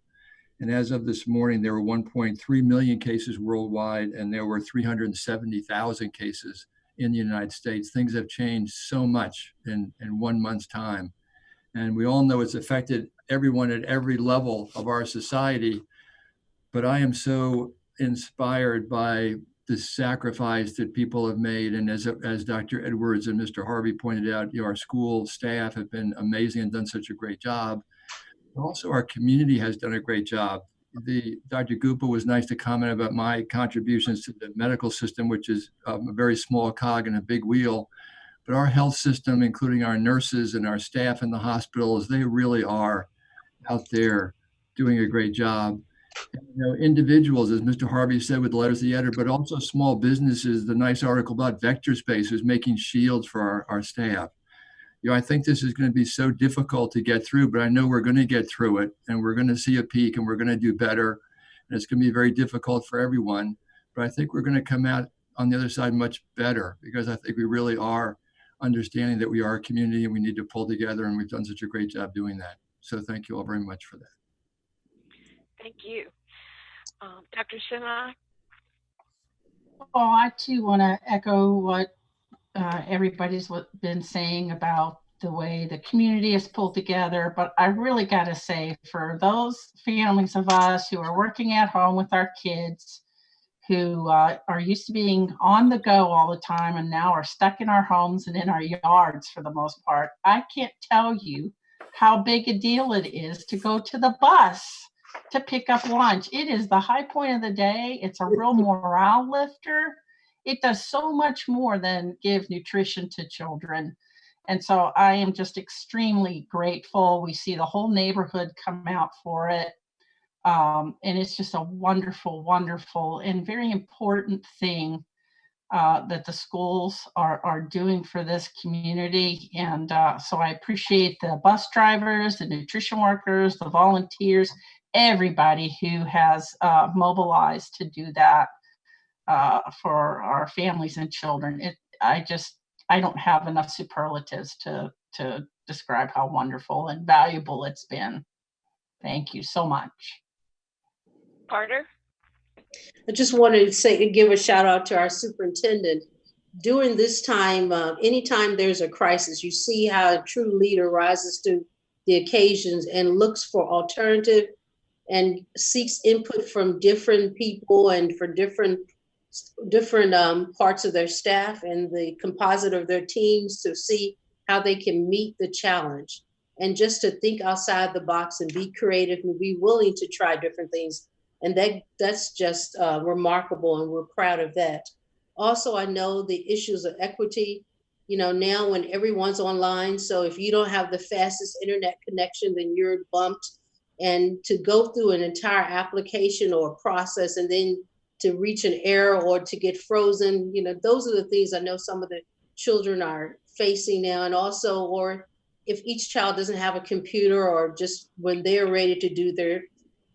And as of this morning, there were 1.3 million cases worldwide, and there were 370,000 cases in the United States. Things have changed so much in 1 month's time. And we all know it's affected everyone at every level of our society. But I am so inspired by the sacrifice that people have made. And as Dr. Edwards and Mr. Harvey pointed out, our school staff have been amazing and done such a great job. Also, our community has done a great job. Dr. Gupa was nice to comment about my contributions to the medical system, which is a very small cog in a big wheel. But our health system, including our nurses and our staff in the hospitals, they really are out there doing a great job. And, individuals, as Mr. Harvey said with the letters to the editor, but also small businesses, the nice article about Vector Space is making shields for our staff. I think this is going to be so difficult to get through, but I know we're going to get through it, and we're going to see a peak, and we're going to do better. And it's going to be very difficult for everyone, but I think we're going to come out on the other side much better, because I think we really are understanding that we are a community and we need to pull together, and we've done such a great job doing that. So thank you all very much for that. Thank you. Dr. Sinha? Well, I too want to echo what everybody's been saying about the way the community is pulled together. But I really got to say, for those families of us who are working at home with our kids, who are used to being on the go all the time and now are stuck in our homes and in our yards for the most part, I can't tell you how big a deal it is to go to the bus to pick up lunch. It is the high point of the day. It's a real morale lifter. It does so much more than give nutrition to children. And so I am just extremely grateful. We see the whole neighborhood come out for it. And it's just a wonderful, wonderful and very important thing that the schools are doing for this community. And so I appreciate the bus drivers, the nutrition workers, the volunteers, everybody who has mobilized to do that for our families and children. I don't have enough superlatives to describe how wonderful and valuable it's been. Thank you so much. Carter? I just wanted to give a shout out to our superintendent. During this time, anytime there's a crisis, you see how a true leader rises to the occasions and looks for alternative and seeks input from different people and for different parts of their staff and the composite of their teams to see how they can meet the challenge, and just to think outside the box and be creative and be willing to try different things. And that's just remarkable, and we're proud of that. Also, I know the issues of equity, now when everyone's online, so if you don't have the fastest internet connection, then you're bumped. And to go through an entire application or process and then to reach an error or to get frozen, those are the things I know some of the children are facing now. And also, or if each child doesn't have a computer, or just when they're ready to do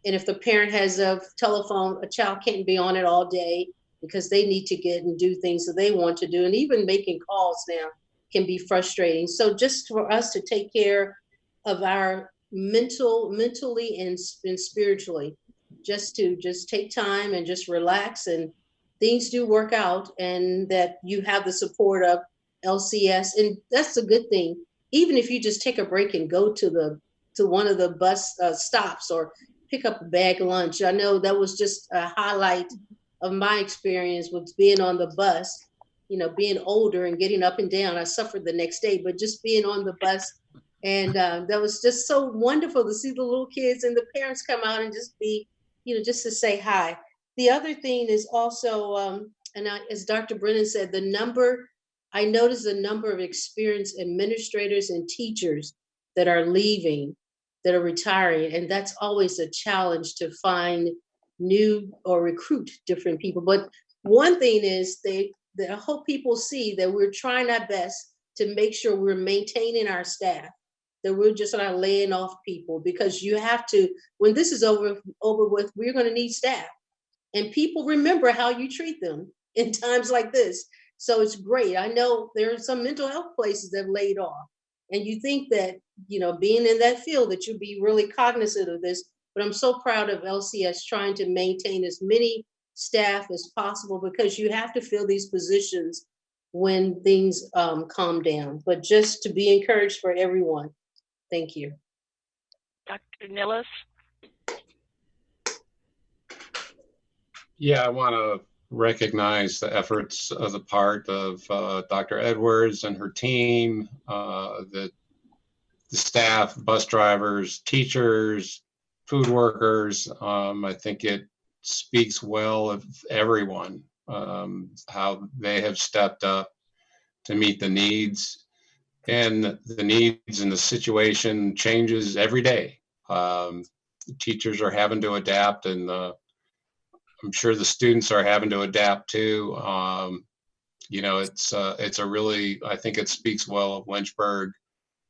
and if the parent has a telephone, a child can't be on it all day because they need to get and do things that they want to do. And even making calls now can be frustrating. So just for us to take care of our mentally and spiritually, just take time and just relax, and things do work out, and that you have the support of LCS. And that's a good thing. Even if you just take a break and go to one of the bus stops or pick up a bag of lunch. I know that was just a highlight of my experience with being on the bus, being older and getting up and down. I suffered the next day, but just being on the bus, and that was just so wonderful to see the little kids and the parents come out and just be, just to say hi. The other thing is also, as Dr. Brennan said, I noticed the number of experienced administrators and teachers that are leaving, that are retiring. And that's always a challenge to find new or recruit different people. But one thing is that I hope people see that we're trying our best to make sure we're maintaining our staff. that we're just not laying off people, because you have to, when this is over with, we're going to need staff. And people remember how you treat them in times like this. So it's great. I know there are some mental health places that have laid off. And you think that, you know, being in that field, that you'll be really cognizant of this. But I'm so proud of LCS trying to maintain as many staff as possible, because you have to fill these positions when things calm down. But just to be encouraged for everyone. Thank you. Dr. Nilles? Yeah, I want to recognize the efforts of the part of Dr. Edwards and her team, the staff, bus drivers, teachers, food workers. I think it speaks well of everyone, how they have stepped up to meet the needs. And the needs and the situation changes every day. Teachers are having to adapt, and I'm sure the students are having to adapt too. You know, it's a really, I think it speaks well of Lynchburg,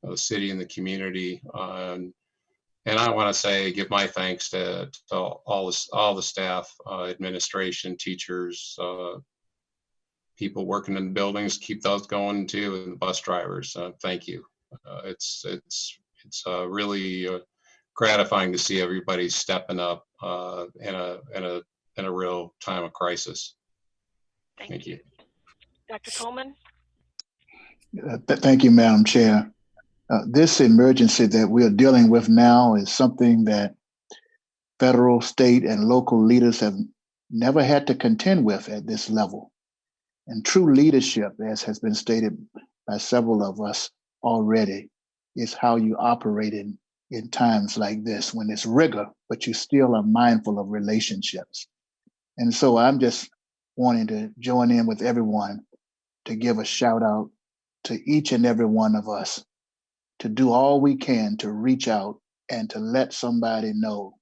the city and the community. And I want to say, give my thanks to all the staff, administration, teachers, people working in the buildings, keep those going too, and the bus drivers. Thank you. It's really gratifying to see everybody stepping up in a real time of crisis. Thank you. Dr. Coleman? Thank you, Madam Chair. This emergency that we are dealing with now is something that federal, state, and local leaders have never had to contend with at this level. And true leadership, as has been stated by several of us already, is how you operate in times like this, when it's rigor, but you still are mindful of relationships. And so I'm just wanting to join in with everyone to give a shout out to each and every one of us to do all we can to reach out and to let somebody know,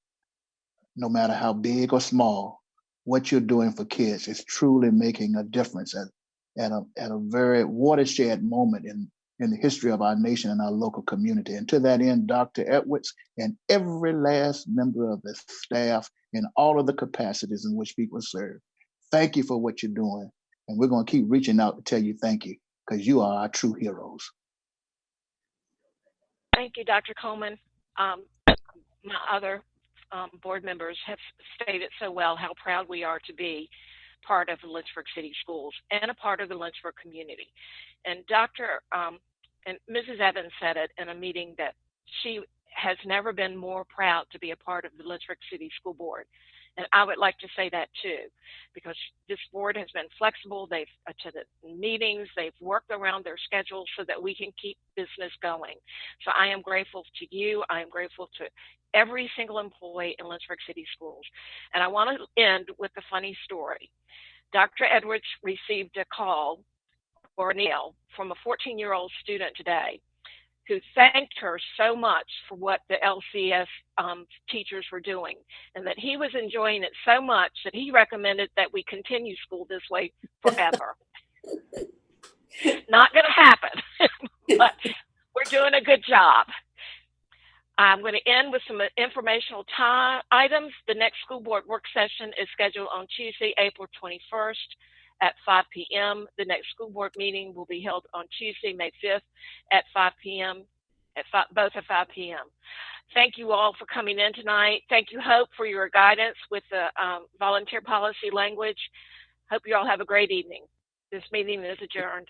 no matter how big or small, what you're doing for kids is truly making a difference at a very watershed moment in the history of our nation and our local community. And to that end, Dr. Edwards and every last member of the staff in all of the capacities in which people serve, thank you for what you're doing. And we're going to keep reaching out to tell you thank you, because you are our true heroes. Thank you, Dr. Coleman. My other board members have stated so well how proud we are to be part of the Lynchburg City Schools and a part of the Lynchburg community. And and Mrs. Evans said it in a meeting that she has never been more proud to be a part of the Lynchburg City School Board. And I would like to say that too, because this board has been flexible. They've attended meetings. They've worked around their schedules so that we can keep business going. So I am grateful to you. I am grateful to every single employee in Lynchburg City Schools. And I want to end with a funny story. Dr. Edwards received a call or an email from a 14-year-old student today who thanked her so much for what the LCS teachers were doing, and that he was enjoying it so much that he recommended that we continue school this way forever. Not going to happen, but we're doing a good job. I'm going to end with some informational items. The next school board work session is scheduled on Tuesday, April 21st at 5 p.m. The next school board meeting will be held on Tuesday, May 5th at 5 p.m. Both at 5 p.m. Thank you all for coming in tonight. Thank you, Hope, for your guidance with the volunteer policy language. Hope you all have a great evening. This meeting is adjourned.